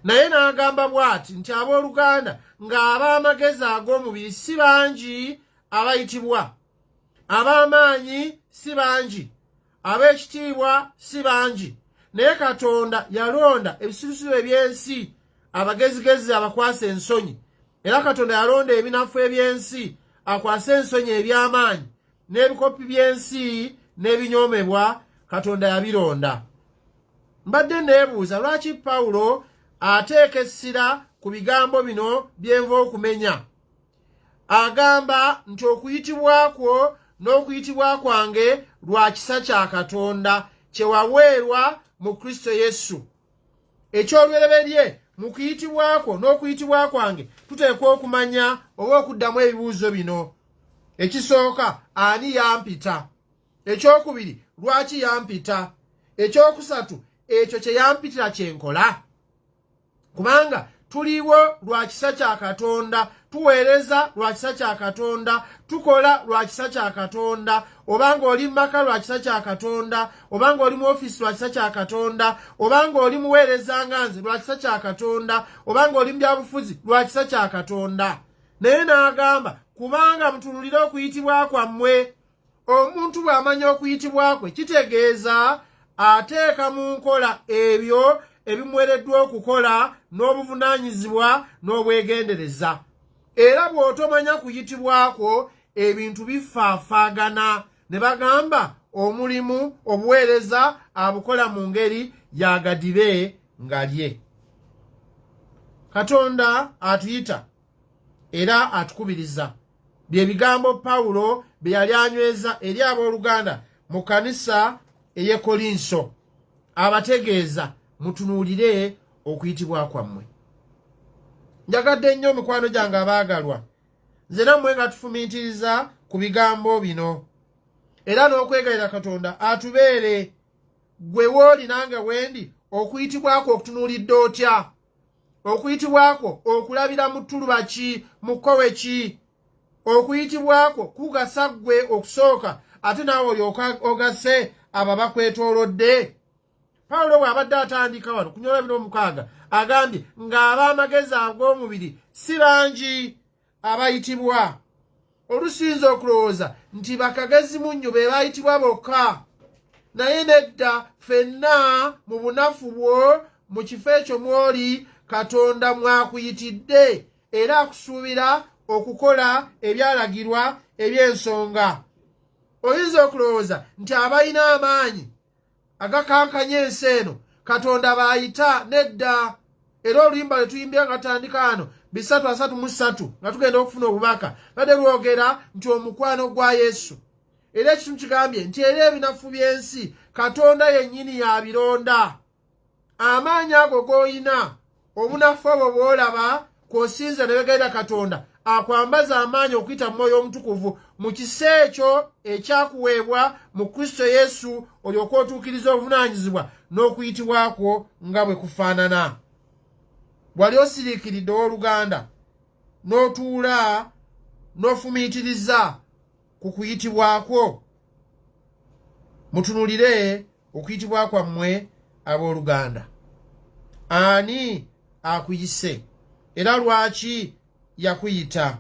Naye n'agamba bw'ati nti abooluganda, ng'ab'amagezi ag'omubiri si bangi abayitibwa, ab'amaanyi si bangi, ab'ekitiibwa si bangi, naye Katonda yalonda ebisirusiru eby'ensi, abagezigezi abakwasa ensonyi. Era Katonda yalonda ebinafu eby'ensi akwasa ensonyi eby'amaanyi, n'ebikopi by'ensi n'ebinyoomebwa Katonda yabironda. Mbadde neebuuza lwaki Pawulo ateeka essira ku bigambo bino byenva okumenya. Agamba nti okuyitibwa kwo n'okuyitibwa kwange lwa kisa kya Katonda kye waweerwa mu Kristo Yesu. Eky'olubereberye mu kuyitibwa kwo n'okuyitibwa kwange tuteekwa okumanya oba okuddamu ebibuuzo bino. Ekisooka, ani yampita? Ekyokubiri, lwaki yampita? Ekyokusatu, ekyo kye yampitira kye nkola? Kubanga tuliwo lwa kisa kya Katonda, tuweereza lwa kisa kya Katonda, tukola lwa kisa kya Katonda, obanga oli maka lwa kisa kya Katonda, obanga oli mu ofisi lwa kisa kya Katonda, obanga oli muweereza nganze lwa kisa kya Katonda, obanga oli mu byabufuzi lwa kisa kya Katonda. Naye n'agamba kubanga mutunulire okuyitibwa kwammwe. Omuntu bw'amanya okuyitibwa kwe, kitegeeza ateeka mu nkola ebyo ebimuwereddwa okukola n'obuvunaanyizibwa n'obwegendereza. Era bw'otomanya kuyitibwa kwo, ebintu bifaafaagana, ne bagamba omulimu obuweereza abukola mu ngeri yagadibe nga lye. Katonda atuyita era atukubiriza. Bye bigambo Pawulo bye yali anyweza eri abooluganda mu kanisa ey'e Kolinso, abategeeza mutunuulire okuyitibwa kwammwe. Njagadde nnyo mikwano gyange abaagalwa, nze nammwe nga tufumiitiriza ku bigambo bino, era n'okwegayira Katonda atubeere. Gwe wooli nange wendi, okuyitibwa kwo okutunuulidde otya? Okuyitibwa kwo okulabira mu ttuluba ki, mu kkowe ki? Okuyitibwa kwo kugasa ggwe okusooka, ate naawe olyoka ogase abo bakwetoolodde? Pawulo bw'abadde atandika wano ku 26 agambye ng'ab'amagezi ag'omubiri si bangi abayitibwa. Olusinza okulowooza nti bakagezi munnyo be bayitibwa bokka, naye nedda, ffenna mu bunafu bwo mu kifo ekyo mw'oli Katonda mwakuyitidde era akusuubira okukola ebyalagirwa eby'ensonga. Oyinza okulowooza nti abalina amaanyi agakankanya ensi eno Katonda baayita, nedda. Era oluyimba lwe tuyimbye nga tutandika hano 333 nga tugenda okufuna obubaka badde lwogera nti omukwano gwa Yesu. Era ekitundu kigambye nti era ebinafu by'ensi Katonda yennyini yabironda. Amaanyi ago g'oyina, obunafu obwo bw'olaba kw'osinza ne begerera Katonda, akwambaza amaanyi okuyita mu Mwoyo Omutukuvu mu kisa ekyo ekyakuweebwa mu Kristo Yesu, olyoke otuukiriza obuvunaanyizibwa n'okuyitibwa kwo nga bwe kufaanana. Bw'ali osiriikiridde owooluganda n'otuula n'ofumiitiriza ku kuyitibwa kwo, mutunulire okuyitibwa kwammwe abooluganda. Ani akuyise era lwaki yakuyita?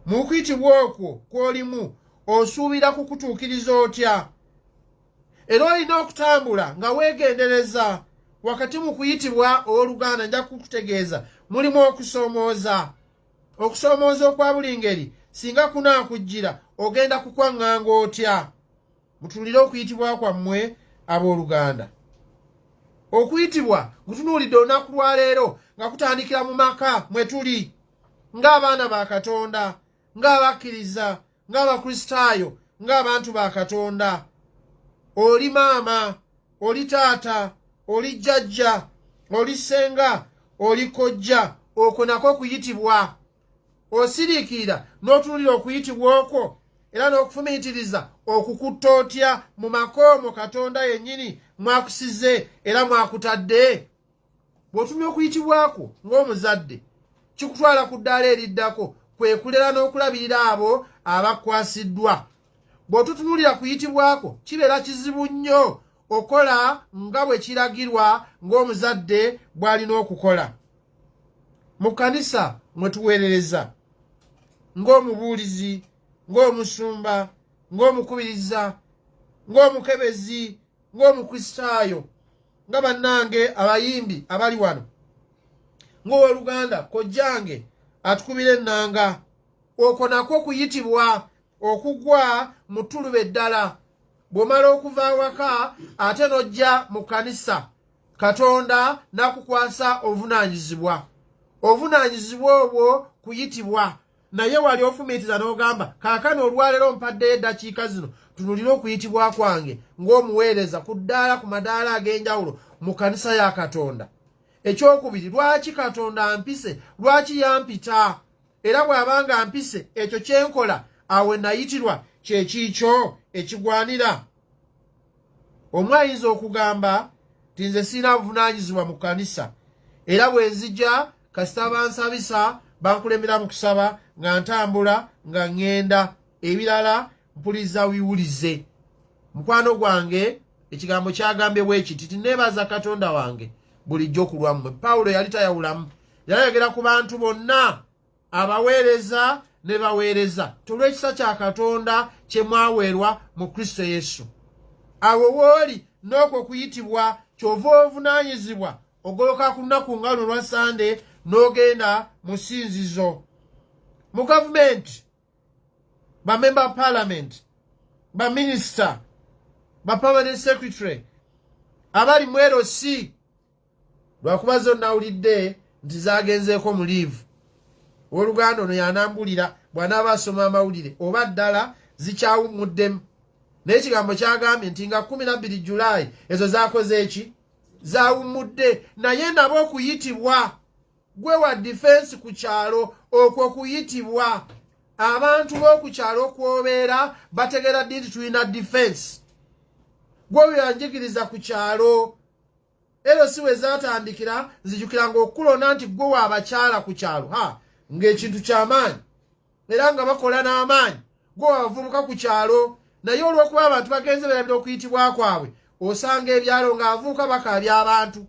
Mu kuyitibwa okwo kw'olimu osuubira kukutuukiriza otya? Era olina okutambula nga weegendereza. Wakati mu kuyitibwa owooluganda nja kukutegeeza mulimu okusoomooza. Okusoomooza okwa buli ngeri singa kunaakujjira ogenda kukwaŋŋanga otya? Mutunulire okuyitibwa kwammwe abooluganda. Okuyitibwa gutunuulidde olunaku lwa leero nga kutandikira mu maka mwe tuli ng'abaana ba Katonda, ng'abakkiriza, ng'abakristaayo, ng'abantu ba Katonda. Oli maama, oli taata, oli jjajja, oli ssenga, oli kojja, okwo nako kuyitibwa. Osiriikirira n'otunulira okuyitibwa okwo era n'okufumiitiriza okukutta otya mu makoomo Katonda yennyini mwakusize era mwakutadde. Bw'otumya okuyitibwako ng'omuzadde, kikutwala ku ddaala eriddako, kwe kulera n'okulabirira abo abakwasiddwa. Bw'otutunulira kuyitibwako kibeera kizibu nnyo okola nga bwe kiragirwa ng'omuzadde bw'alina okukola. Mu kkanisa mwe tuweerereza, ng'omubuulizi, ng'omusumba, ng'omukubiriza, ng'omukebezi, ng'omukristaayo, nga bannange abayimbi abali wano, ng'owooluganda kojjange atukubira ennanga, okwo nakwo kuyitibwa okugwa mu ttuluba eddala. Bw'omala okuva awaka ate n'ojja mu kkanisa, Katonda n'akukwasa obuvunaanyizibwa. Obuvunaanyizibwa obwo kuyitibwa. Naye wali ofumiitiriza n'ogamba kaakano olwaleero mpaddeyo eddakiika zino tunulire okuyitibwa kwange ng'omuweereza ku madaala ag'enjawulo mu kkanisa ya Katonda. Ekyokubiri, lwaki Katonda ampise? Lwaki yampita? Era bw'abanga ampise, ekyo kyenkola awe nayitirwa kye kiikyo ekigwanira. Omwe ayinza okugamba nti nze sirina buvunaanyizibwa mu kkanisa, era bwe nzija kasita bansabisa bankulemera mu kusaba nga ntambula nga ŋŋenda, ebirala mpuliriza biwulize. Mukwano gwange ekigambo kyagambye bwe kiti tinneebaza Katonda wange bulijjo ku lwammwe. Pawulo yali tayawulamu, yayogera ku bantu bonna, abaweereza ne baweereza, olw'ekisa kya Katonda kye mwaweerwa mu Kristo Yesu. Awo wooli n'okwo kuyitibwa kyova obuvunaanyizibwa ogoloka ku lunaku nga luno lwa Sande n'ogenda mu ssinzizo. Mu gavumenti, bamemba parliament, baminisita, bapermanent secretary, abali mu LC, lwakuba zo nawulidde nti zagenzeeko mu liivu. Owooluganda ono yanambulira bw'anaaba asoma amawulire oba ddala zikyawumuddemu. Naye ekigambo kyagambye nti nga 12 Julayi ezo zaakoze eki? Zaawumudde. Naye nabo okuyitibwa. Gwe wa defense ku kyalo, okwo kuyitibwa. Abantu b'oku kyalo kw'obeera bategera ddi nti tulina defense. Gwe byanjigiriza ku kyalo. Ero si we zaatandikira, nzijukiranga okulona nti gwe wa abakyala ku kyalo. Ng'ekintu ky'amaanyi. Era nga bakola n'amaanyi. Gwe wa bavubuka ku kyalo. Naye olw'okuba abantu bagenze berabira okuyitibwa kwabwe, osanga ebyalo ng'avubuka bakaabya abantu.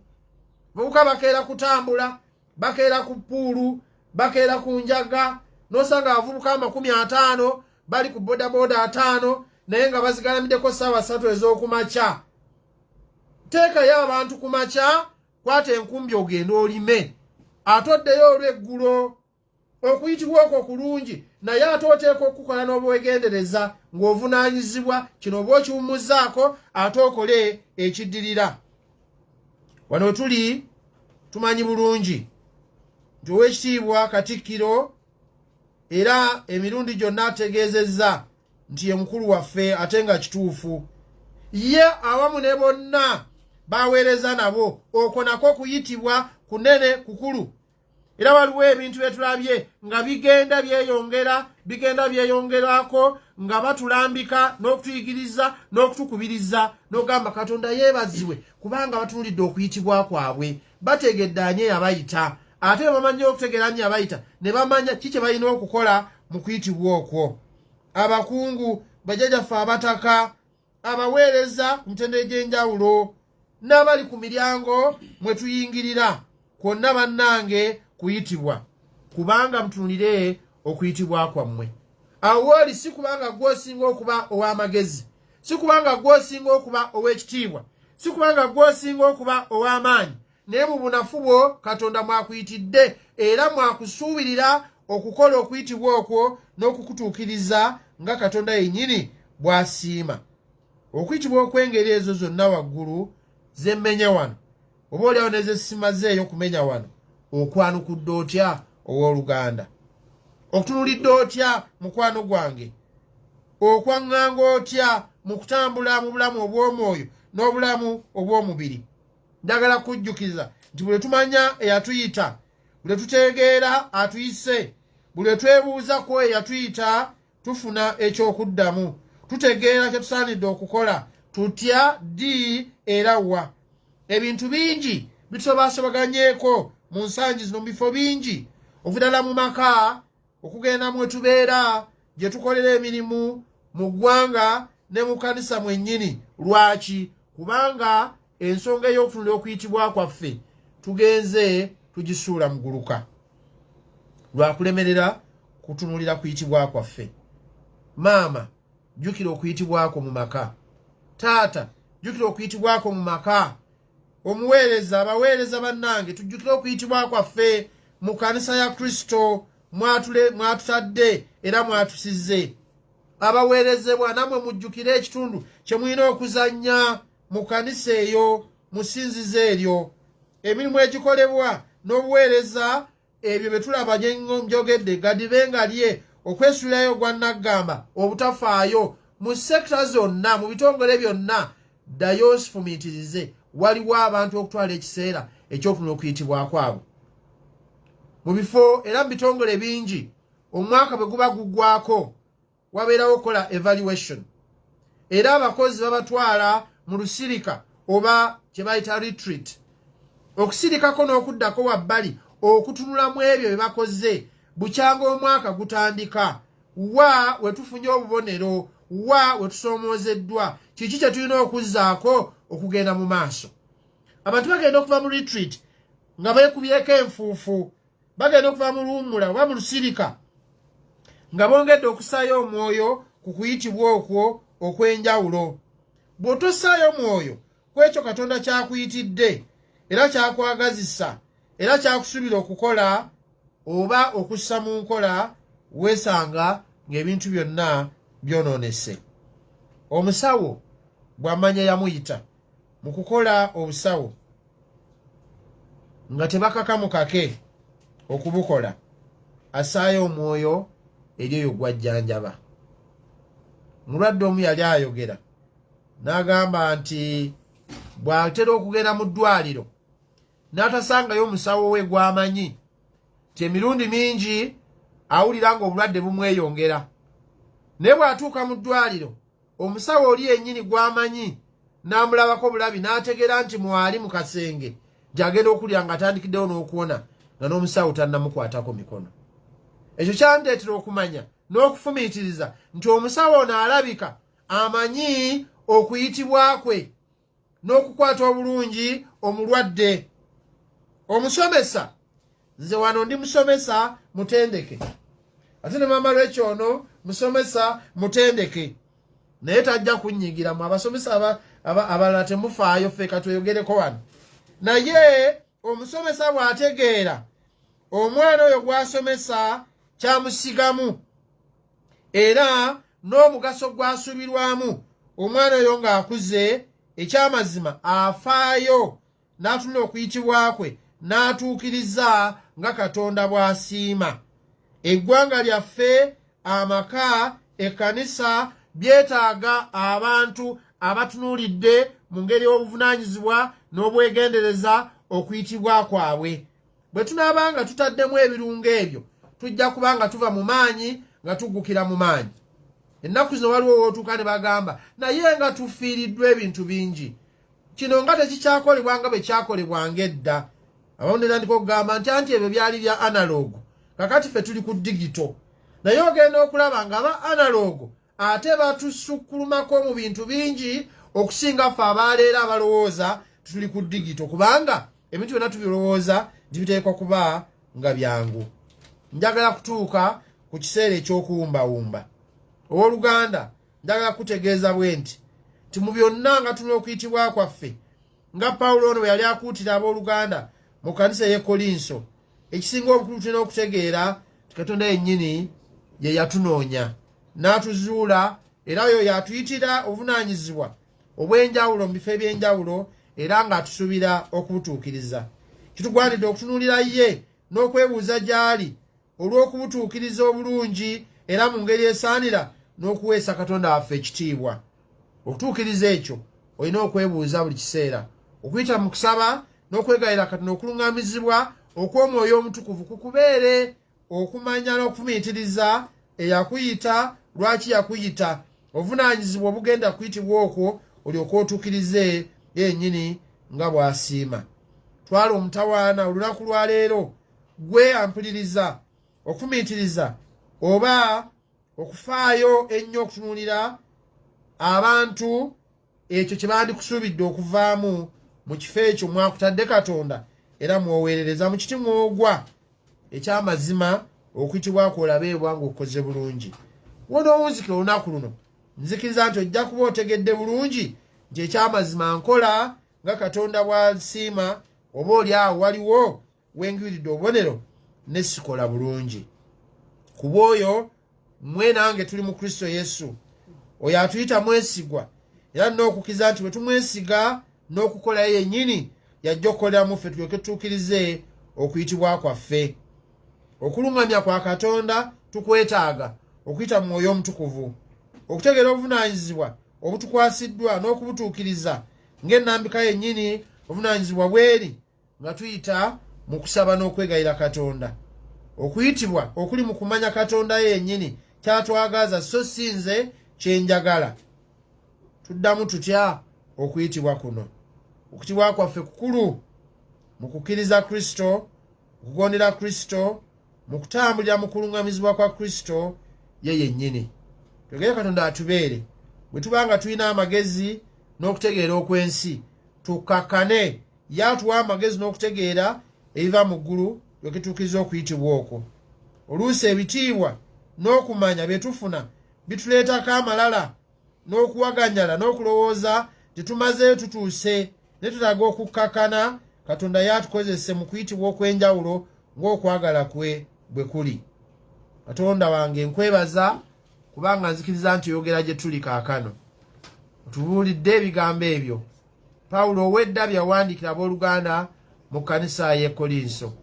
abavubuka bakeera kutambula, bakeera ku puulu, bakeera ku njaga, n'osanga abavubuka 50 bali ku bodaboda 5 naye nga bazigalamiddeko ssaawa 3 ez'okumakya. Teekayo abantu ku makya, kwata enkumbi ogenda olime, atoddeyo olw'eggulo. Okuyitibwa okwo kulungi, naye ate oteeka okukola n'obwegendereza ng'ovunaanyizibwa, kino oba okiwummuzaako ate okole ekiddirira. Wano tuli tumanyi bulungi nti Oweekitiibwa Katikkiro era emirundi gyonna ategeezezza nti ye mukulu waffe ate nga kituufu. Ye awamu ne bonna baweereza nabo, okwo nako kuyitibwa kunene kukulu. Era waliwo ebintu byetulabye nga bigenda byeyongerako, nga batulambika n'okutuyigiriza n'okutukubiriza n'ogamba Katonda yeebazibwe kubanga batunuulidde okuyitibwa kwabwe. Bategedde ani yabayita, ate bamanyi okutegeera ani yabayita, ne bamanya kiki balina okukola mu kuyitibwa okwo. Abakungu, bajjajjaffe abataka, abaweereza ku mitendera egy'enjawulo, n'abali ku miryango mwe tuyingirira, kwonna bannange kuyitibwa, kubanga mutunulire okuyitibwa kwammwe. Awo oli si kubanga gw'osinga okuba ow'amagezi, si kubanga gw'osinga okuba ow'ekitiibwa, si kubanga gw'osinga okuba ow'amaanyi, naye mu bunafu bwo Katonda mwakuyitidde era mwakusuubirira okukola okuyitibwa okwo n'okukutuukiriza nga Katonda yennyini bw'asiima. Okuyitibwa okw'engeri ezo zonna waggulu zemmenye wano, oba oliawo ne ze simazeeyo kumenya wano, okwanukudde otya owooluganda? Okutunulidde otya mukwano gwange? Okwaŋŋanga otya mu kutambula mu bulamu obw'omwoyo n'obulamu obw'omubiri? Njagala kujjukiza nti buli tumanya eyatuyita, buli tutegeera atuyise, buli twebuuza ku eyatuyita, tufuna ekyokuddamu, tutegeera kye tusaanidde okukola, tutya ddi era wa. Ebintu bingi bitusobaasobaganyeeko mu nsangi zino mu bifo bingi, okudala mu maka, okugenda mwe tubeera, gye tukolera emirimu, mu ggwanga ne mu kanisa mwennyini. Lwaki? Kubanga ensonga ey'okutunulira okuyitibwa kwaffe tugenze tugisuula mu guluka lwakulemerera kutunulira kuyitibwa kwaffe. Maama, jjukira okuyitibwako mu maka. Taata, jjukira okuyitibwako mu maka. Omuweereza, abaweereza bannange, tujjukire okuyitibwa kwaffe mu kanisa ya Kristo mwatutadde era mwatusizze. Abaweerezebwa namwe mujjukire ekitundu kye mulina okuzannya mu kanisa eyo, musinzizo eryo. Emirimu egikolebwa n'obuweereza ebyo bye tulaba njogedde gadibe nga lye, okwesuulirayo gwa naggamba, obutafaayo mu sekita zonna, mu bitongole byonna, ddayo osifumiitirize. Waliwo abantu okutwala ekiseera ekyokutunula okuyitibwa kwabo mu bifo era mu bitongole bingi. Omwaka bwe guba guggwako wabeerawo okukola evaluation, era abakozi babatwala mu lusirika oba kye bayita retreat, okusirikako n'okuddako wabbali okutunulamu ebyo bye bakoze bukyanga omwaka gutandika. Wa we tufunye obubonero, wa we tusoomoozeddwa, kiki kye tulina okuzzaako okugenda mu maaso. Abantu bagenda okuva mu retreat nga beekubyeko enfuufu, bagenda okuva mu luwummula oba mu lusirika nga bongedde okusaayo omwoyo ku kuyitibwa okwo okw'enjawulo. Bw'otosaayo mwoyo ku ekyo Katonda kyakuyitidde era kyakwagazisa era kyakusuubira okukola oba okussa mu nkola, weesanga ng'ebintu byonna byonoonese. Omusawo bw'amanya yamuyita mu kukola obusawo nga tebakakamu kake okubukola, assaayo omwoyo eri oyo gwajjanjaba. Mulwadde omu yali ayogera n'agamba nti bw'atera okugenda mu ddwaliro n'atasangayo omusawo we gw'amanyi, ti emirundi mingi awulira ng'obulwadde bumweyongera. Naye bw'atuuka mu ddwaliro omusawo oli yennyini gw'amanyi n'amulabako bulabi n'ategeera nti mwali mu kasenge gy'agenda okulya nga atandikiddewo n'okuwona nga n'omusawo tannamukwatako mikono. Ekyo kyandeetera okumanya n'okufumiitiriza nti omusawo ono alabika amanyi okuyitibwa kwe n'okukwata obulungi omulwadde. omusomesa nze wano ndi musomesa mutendeke ate ne mama lwekyo ono musomesa mutendeke naye tajja kunyigira mu abasomesa abalala temufaayo ffe katweyogereko wano naye omusomesa bw'ategeera omwana oyo gw'asomesa kyamusigamu era n'omugaso gw'asuubirwamu omwana oyo ng'akuze ekyamazima afaayo n'atunula okuyitibwa kwe n'atuukiriza nga Katonda bw'asiima. Eggwanga lyaffe, amaka, ekkanisa byetaaga abantu abatunuulidde mu ngeri y'obuvunaanyizibwa n'obwegendereza okuyitibwa kwabwe. Bwe tunaabanga tutaddemu ebirungo ebyo tujja kubanga tuva mu maanyi nga tuggukira mu maanyi. Ennaku zino waliwo wootuuka ne bagamba naye nga tufiiriddwa ebintu bingi, kino nga tekikyakolebwa nga bwe kyakolebwanga edda. Abamu ne tandika okugamba nti ebyo byali bya analogo, kakati ffe tuli ku digito. Naye ogenda okulaba nga aba analogo ate batusukkulumako mu bintu bingi okusinga ffe abaleero abalowooza tuli ku digito, kubanga ebintu byonna tubirowooza nti biteekwa kuba nga byangu. Njagala kutuuka ku kiseera eky'okuwumbawumba. Owooluganda, njagala kutegeeza bwe nti mu byonna nga tulina okuyitibwa kwaffe nga Pawulo ono bwe yali akuutira abooluganda mu kkanisa y'e Kolinso, ekisinga obukulu tulina okutegeera ti Katonda yennyini ye yatunoonya n'atuzuula, era oyo yatuyitira obuvunaanyizibwa obw'enjawulo mu bifo eby'enjawulo era ng'atusuubira okubutuukiriza. Kitugwanidde okutunuulira ye n'okwebuuza gy'ali olw'okubutuukiriza obulungi era mu ngeri esaanira n'okuweesa Katonda waffe ekitiibwa. Okutuukiriza ekyo olina okwebuuza buli kiseera, okuyita mu kusaba n'okwegayira Katonda okuluŋŋamizibwa okw'Omwoyo Omutukuvu kukubeere okumanya n'okufumiitiriza eyakuyita lwaki yakuyita, obuvunaanyizibwa obugenda kuyitibwa okwo olyoke otuukirize yennyini nga bw'asiima. Twala omutawaana olunaku lwa leero gwe ampuliriza okufumiitiriza oba okufaayo ennyo okutunuulira abantu ekyo kye bandikusuubidde okuvaamu mu kifo ekyo mwakutadde Katonda era mwoweerereza mu kiti mwogwa eky'amazima okuyitibwa kwolabeebwa ng'okoze bulungi. Wona owunzikira olunaku luno nzikiriza nti ojja kuba otegedde bulungi nti eky'amazima nkola nga Katonda bw'asiima, oba oli awo waliwo wengiwiridde obubonero ne sikola bulungi. Ku bw'oyo mmwe nange tuli mu Kristo Yesu, oyo atuyita mwesigwa era n'okukiza nti bwe tumwesiga n'okukolayo yennyini yajja okukolera mu ffe tulyoke tutuukirize okuyitibwa kwaffe. Okuluŋŋamya kwa Katonda tukwetaaga okuyita mu Mwoyo Omutukuvu, okutegeera obuvunaanyizibwa obutukwasiddwa n'okubutuukiriza ng'ennambika yennyini obuvunaanyizibwa bweri nga tuyita mu kusaba n'okwegayira Katonda. Okuyitibwa okuli mu kumanya Katonda yennyini kyatwagaza so si nze kyenjagala. Tuddamu tutya okuyitibwa kuno? Okuyitibwa kwaffe kukulu mu kukkiriza Kristo, okugondera Kristo, mu kutambulira mu kuluŋŋamizibwa kwa Kristo ye yennyini. Twegere Katonda atubeere bwe tuba nga tulina amagezi n'okutegeera okw'ensi, tukakkane yatuwa amagezi n'okutegeera ebiva mu ggulu yoke tukkiriza okuyitibwa okwo. Oluusi ebitiibwa n'okumanya bye tufuna bituleetako amalala n'okuwaganyala n'okulowooza tetumazeeyo tutuuse ne tutaga okukkakkana Katonda yatukozese mu kuyitibwa okw'enjawulo ng'okwagala kwe bwe kuli. Katonda wange nkwebaza kubanga nzikiriza nti oyogera gye tuli kaakano. Otubuulidde ebigambo ebyo Pawulo ow'edda byawandiikira abooluganda mu kkanisa y'e Kolinso.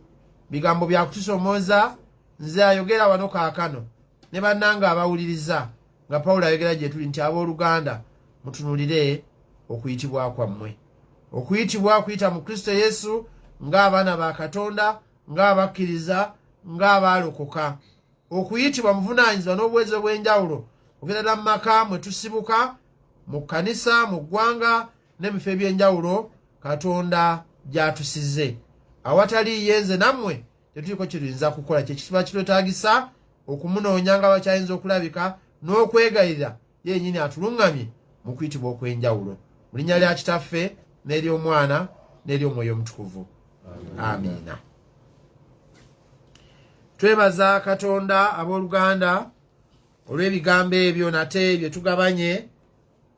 Bigambo bya kutusomooza, nze ayogera wano kaakano ne bannange abawuliriza nga Pawulo ayogera gye tuli nti abooluganda mutunulire okuyitibwa kwammwe. Okuyitibwa kuyita mu Kristo Yesu ng'abaana ba Katonda, ng'abakkiriza, ng'abaalokoka. Okuyitibwa muvunaanyizibwa n'obuwezo obw'enjawulo okugenda mu maka mwe tusibuka, mu kkanisa, mu ggwanga n'ebifo eby'enjawulo Katonda gy'atusize. Awatali ye nze nammwe tetuliko kye tuyinza kukola. Kye kiba kitwetaagisa okumunoonya nga bakyayinza okulabika n'okwegayirira yennyini atuluŋŋamye mu kuyitibwa okw'enjawulo. Mu linnya lya Kitaffe n'ery'Omwana n'ery'Omwoyo Omutukuvu. Amina. Twebaza Katonda abooluganda olw'ebigambo ebyo nate bye tugabanye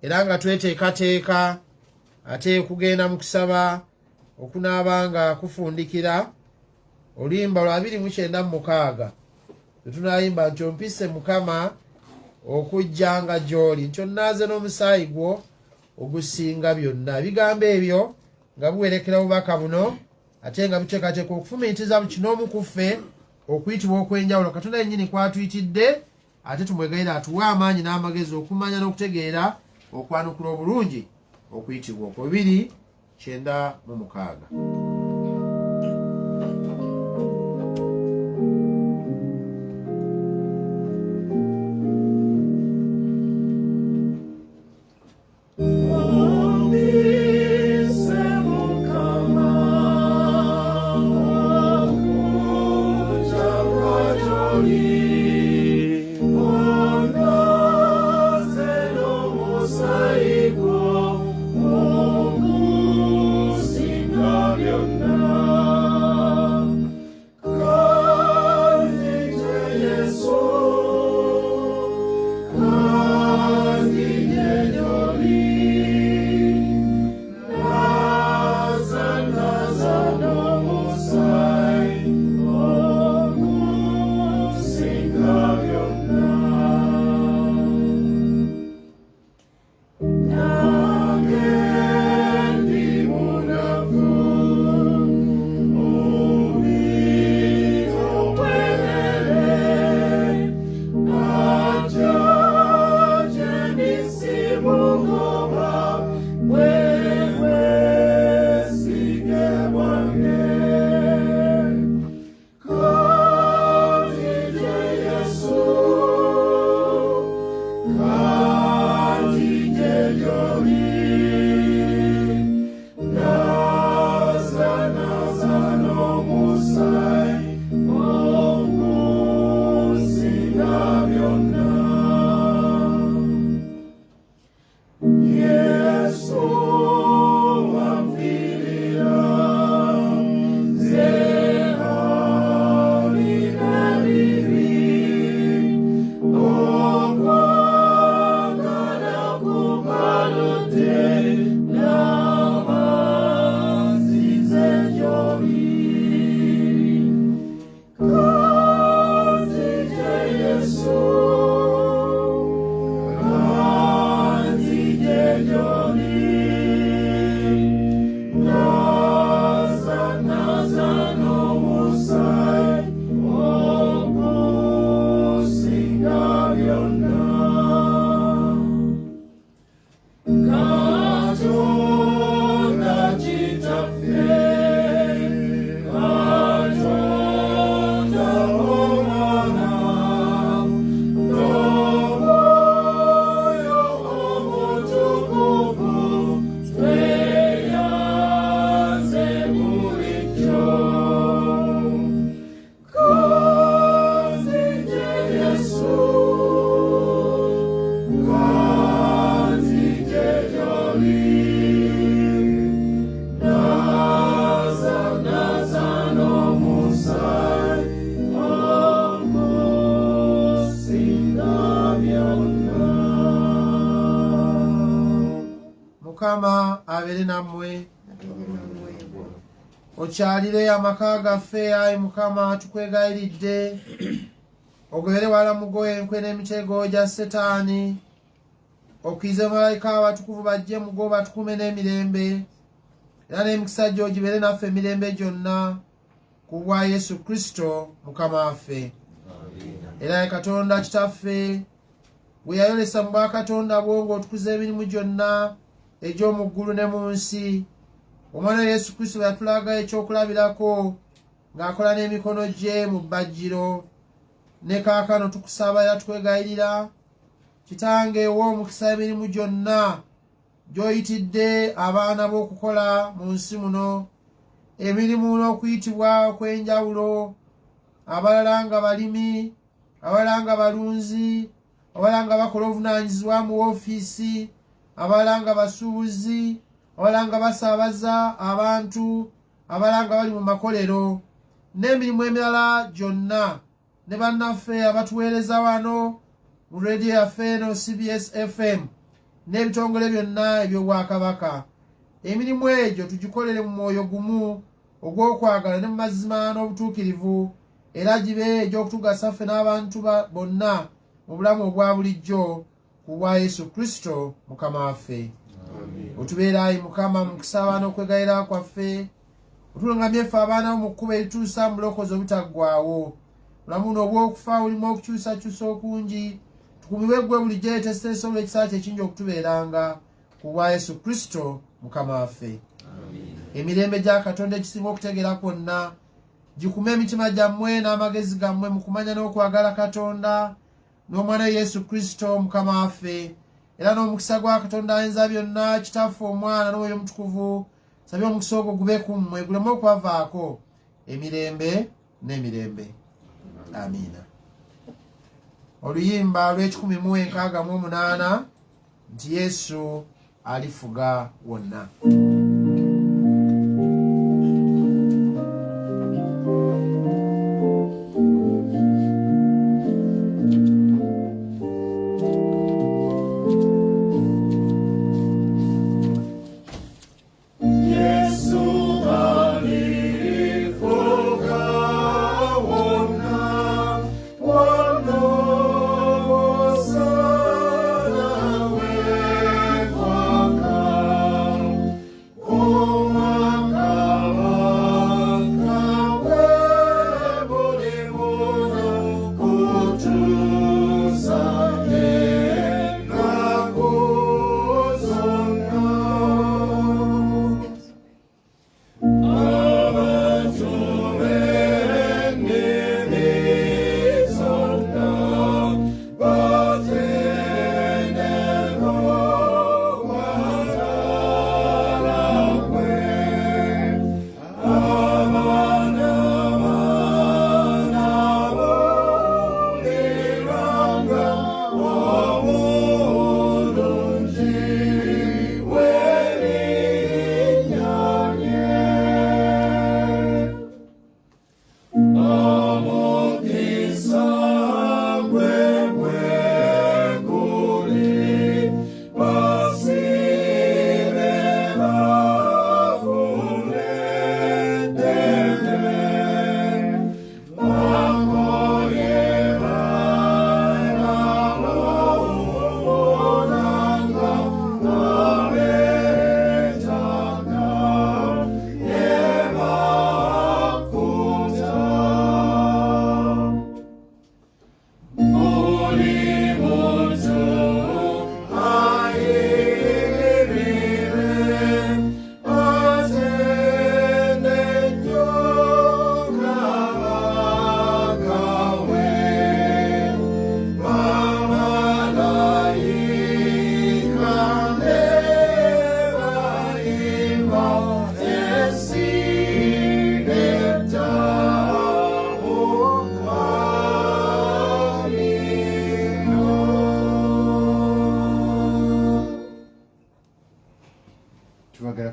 era nga tweteekateeka ate kugenda mu kusaba okunaabanga kufundikira oluyimba lwa 296 tetunayimba nti ompise Mukama okujja nga gy'oli nti onnaaze n'omusaayi gwo ogusinga byonna. Ebigambo ebyo nga buwerekera obubaka buno ate nga buteekateeka okufumiitiriza buli kin'omu ku ffe okuyitibwa okw'enjawulo Katonda yennyini kwatuyitidde ate tumwegayira atuwe amaanyi n'amagezi okumanya n'okutegeera okwanukula obulungi okuyitibwa okwo. 2:96. Mukama abeere nammwe. Okyalire amaka gaffe ayi Mukama tukwegayiridde ogobere wala mugoye enkwe n'emitego gya Setaani okize malayika abatukuvu bajje mugo batukume n'emirembe era n'emikisa gyo gibeere naffe emirembe gyonna ku bwa Yesu Kristo Mukama waffe. Era Katonda kitaffe bwe yayolesa mu bwakatonda bwo ng'otukuza emirimu gyonna egy'omu ggulu ne mu nsi, omwana Yesu Kristo yatulaga ekyokulabirako ng'akola n'emikono gye mu bbajjiro. Ne kaakano tukusaba era tukwegayirira Kitange ow'omukisa emirimu gyonna gy'oyitidde abaana b'okukola mu nsi muno, emirimu n'okuyitibwa okw'enjawulo, abalala nga balimi, abalala nga balunzi, abalala nga bakola obuvunaanyizibwa mu woofiisi, abalala nga basuubuzi, abalala nga basaabaza abantu, abalanga bali mu makolero n'emirimu emirala gyonna ne bannaffe abatuweereza wano mu radio yaffe eno CBS FM n'ebitongole byonna eby'obwakabaka. Emirimu egyo tugikolere mu mwoyo gumu ogw'okwagala ne mu mazima n'obutuukirivu, era gibe egy'okutugasa ffe n'abantu bonna mu bulamu obwa bulijjo ku bwa Yesu Kristo Mukama waffe. Otubeera ayi Mukama mu kusaba n'okwegayirira kwaffe, otulungamye ffe abaana bo mu kkubo erituusa mu bulokozi obutaggwaawo. Bulamu buno obw'okufa bulimu okukyusakyusa okungi, tukumibwe ggwe bulijjo eteeseteese olw'ekisa kye ekingi okutubeeranga ku bwa Yesu Kristo Mukama waffe. Emirembe gya Katonda ekisinga okutegeera kwonna gikume emitima gyammwe n'amagezi gammwe mu kumanya n'okwagala Katonda n'omwana Yesu Kristo Mukama waffe, era n'omukisa gwa Katonda ayinza byonna, Kitaffe, Omwana n'Omwoyo Omutukuvu, sabye omukisa ogwo gube ku mmwe, guleme okubavaako emirembe n'emirembe. Amiina. Oluyimba lw'168 nti Yesu alifuga wonna.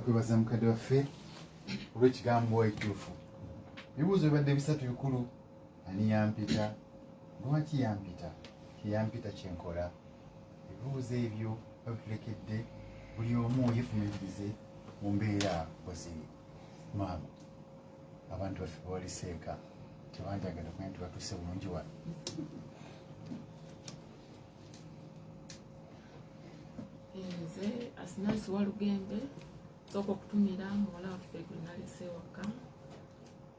Kwebaza mukadde waffe olw'ekigambo ekituufu. Ebibuuzo bibadde bisatu bikulu. Ani yampita? Lwaki yampita? Yampita kyenkola? Ebibuuzo ebyo babitulekedde buli omu yefumiitirize mu mbeera waziri. Maama, abantu baffe bawaliseeka tebanjagala kumanya nti batuuse bulungi wano. Nze Asinasi Walugembe soko kutumira muwala waffe gwe nalese waka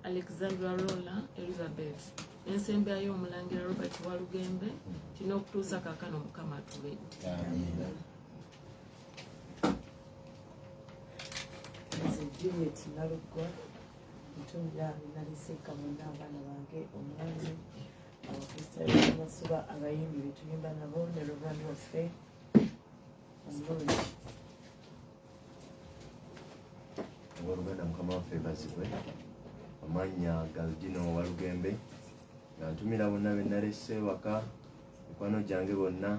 Alexandra Rola Elizabeth ensembe y'omulangira Robert Walugembe kino okutuusa kaakano Mukama atuwedde. Nze Juliet Nalugwa ntumira naliseka munda abaana bange omwami abakristaayo basuba abayimbi betuyimba nabo ne Reverend waffe omulungi. Oluganda Mukama waffe bazibwe amanya Galdino Walugembe nga ntumira bonna be nalese waka mikwano gyange bonna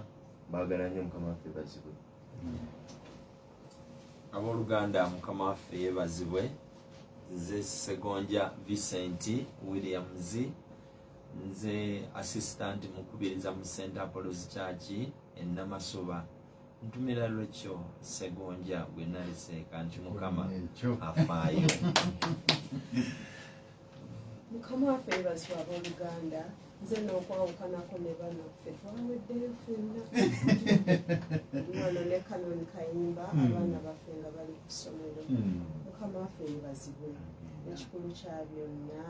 baagala nnyo Mukama waffe bazibwe. Abooluganda Mukama waffe yeebazibwe. nze Segonja Vincent Williams, nze assistant mukubiriza mu St. Apollo's Church Namasoba. Ntumira lwekyo Segonja gwe naliseka nti Mukama afaayo. Mukama waffe yeebazibwe abooluganda, nze n'okwawukanako ne bano ffe twaweddeyo ffenna. Wano ne Kanoni Kayimba abaana baffe nga bali ku ssomero. Mukama waffe yeebazibwe. Ekikulu kya byonna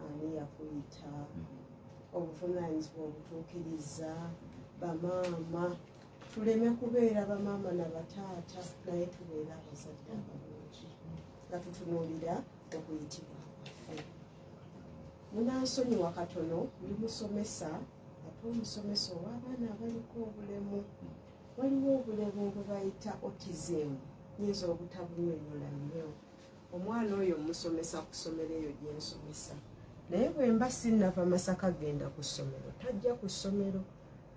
ani yakuyita, obuvunaanyizibwa obutuukiriza, bamaama. Tuleme kubeera bamaama na bataata naye tubeera abazadde abalungi nga tutunuulira okuyitibwa kwaffe. Munansonyiwa katono ndi musomesa ate omusomesa ow'abaana abaliko obulemu. Waliwo obulemu bwe bayita autism, nyinza obutabunnyonnyola nnyo. Omwana oyo musomesa ku ssomero eyo gye nsomesa, naye bwe mba sinnava Masaka genda ku ssomero tajja ku ssomero.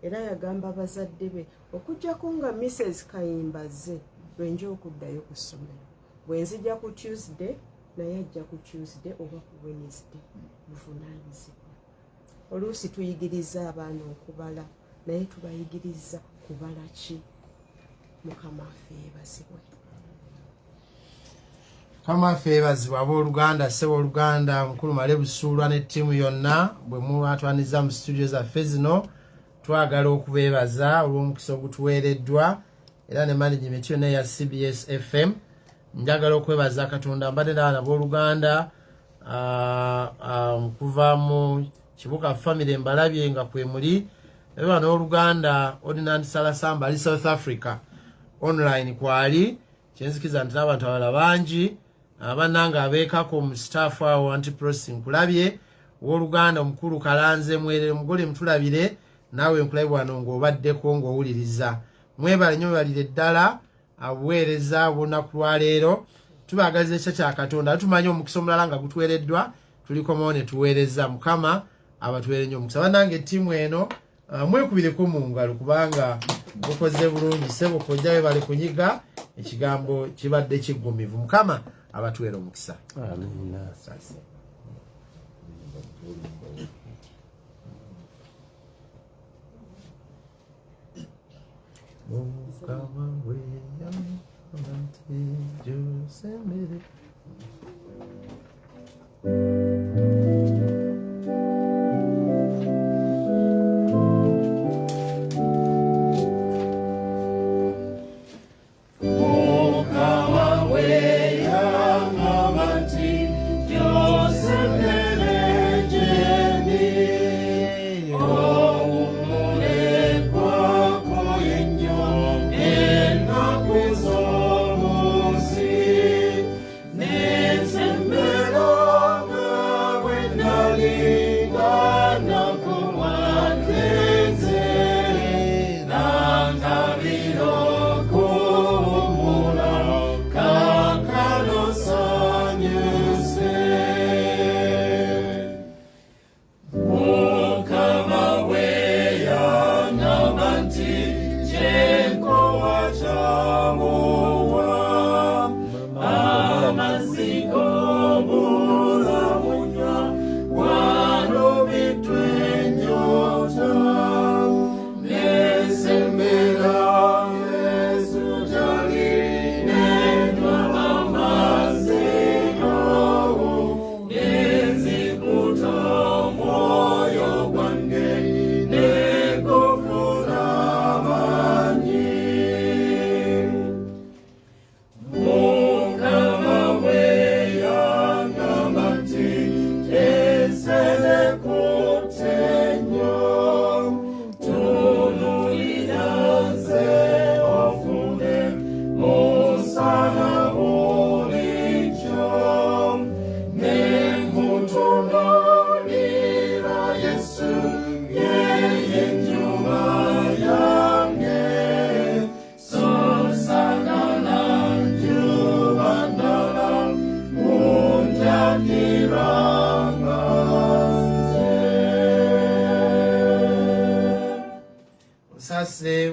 Era yagamba abazadde be okujjako nga Mrs. Kayimba azze lwenja okuddayo ku ssomero. Bwe nzija ku Tuesday naye ajja ku Tuesday oba ku Wednesday. Buvunaanyizibwa. Oluusi tuyigiriza abaana okubala naye tubayigiriza kubala ki? Mukama waffe yeebazibwe. Mukama waffe yeebazibwe abooluganda, ssebo oluganda mukulu Male Busuulwa ne ttiimu yonna bwe mwatwaniza mu studio zaffe zino. Twagala okubeebaza olw'omukisa ogutuweereddwa era ne management yonna ya CBS FM. Njagala okwebaza Katonda mbadde n'abaana b'oluganda kuva mu Kibuga family mbalabye nga kwe muli abaana b'oluganda Ordinance Salasamba ali South Africa online kwali kyenzikiza nti n'abantu abalala bangi abannanga abeekako mu staff awo anti-processing kulabye w'oluganda omukulu Kalanze Mwerere mugole mutulabire naawe nkulabye wano ng'obaddeko ng'owuliriza. Mwebale nnyo balire ddala abuweereza bunaku lwa leero. Tubagaliza ekyo kya Katonda tumanyi omukisa omulala nga gutuweereddwa tulikomawo ne tuweereza. Mukama abatuweere nnyo omukisa. Bannange ettiimu eno mwekubireko mu ngalo kubanga bukoze bulungi. Ssebo kojja webale kunyiga ekigambo kibadde kiggumivu. Mukama abatuweere omukisa. Amina. Mukama weya nti jusemere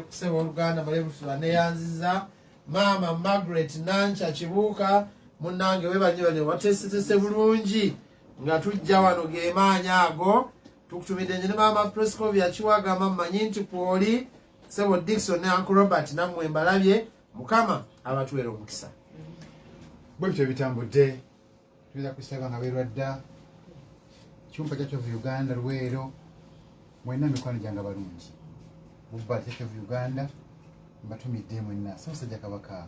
Sebo Uganda Male Busuulwa neyanziza Mama Margaret Nancha Kibuuka munnange webanye watesitese bulungi nga tujja wano gemaanyi ago tukutumidde nje ne maama Prescovia Kiwagama mmanyi nti kwoli Sebo Dickson ne Uncle Robert nammwe mbalabye Mukama abatwera omukisa bwe bityo bitambudde tuweza kusaba nga berwadda kyumpa kyakyo mu Uganda Luweero mwenna mikwano gyange balungi bubba kyakyo mu Uganda mbatumidde mwenna Ssaabasajja Kabaka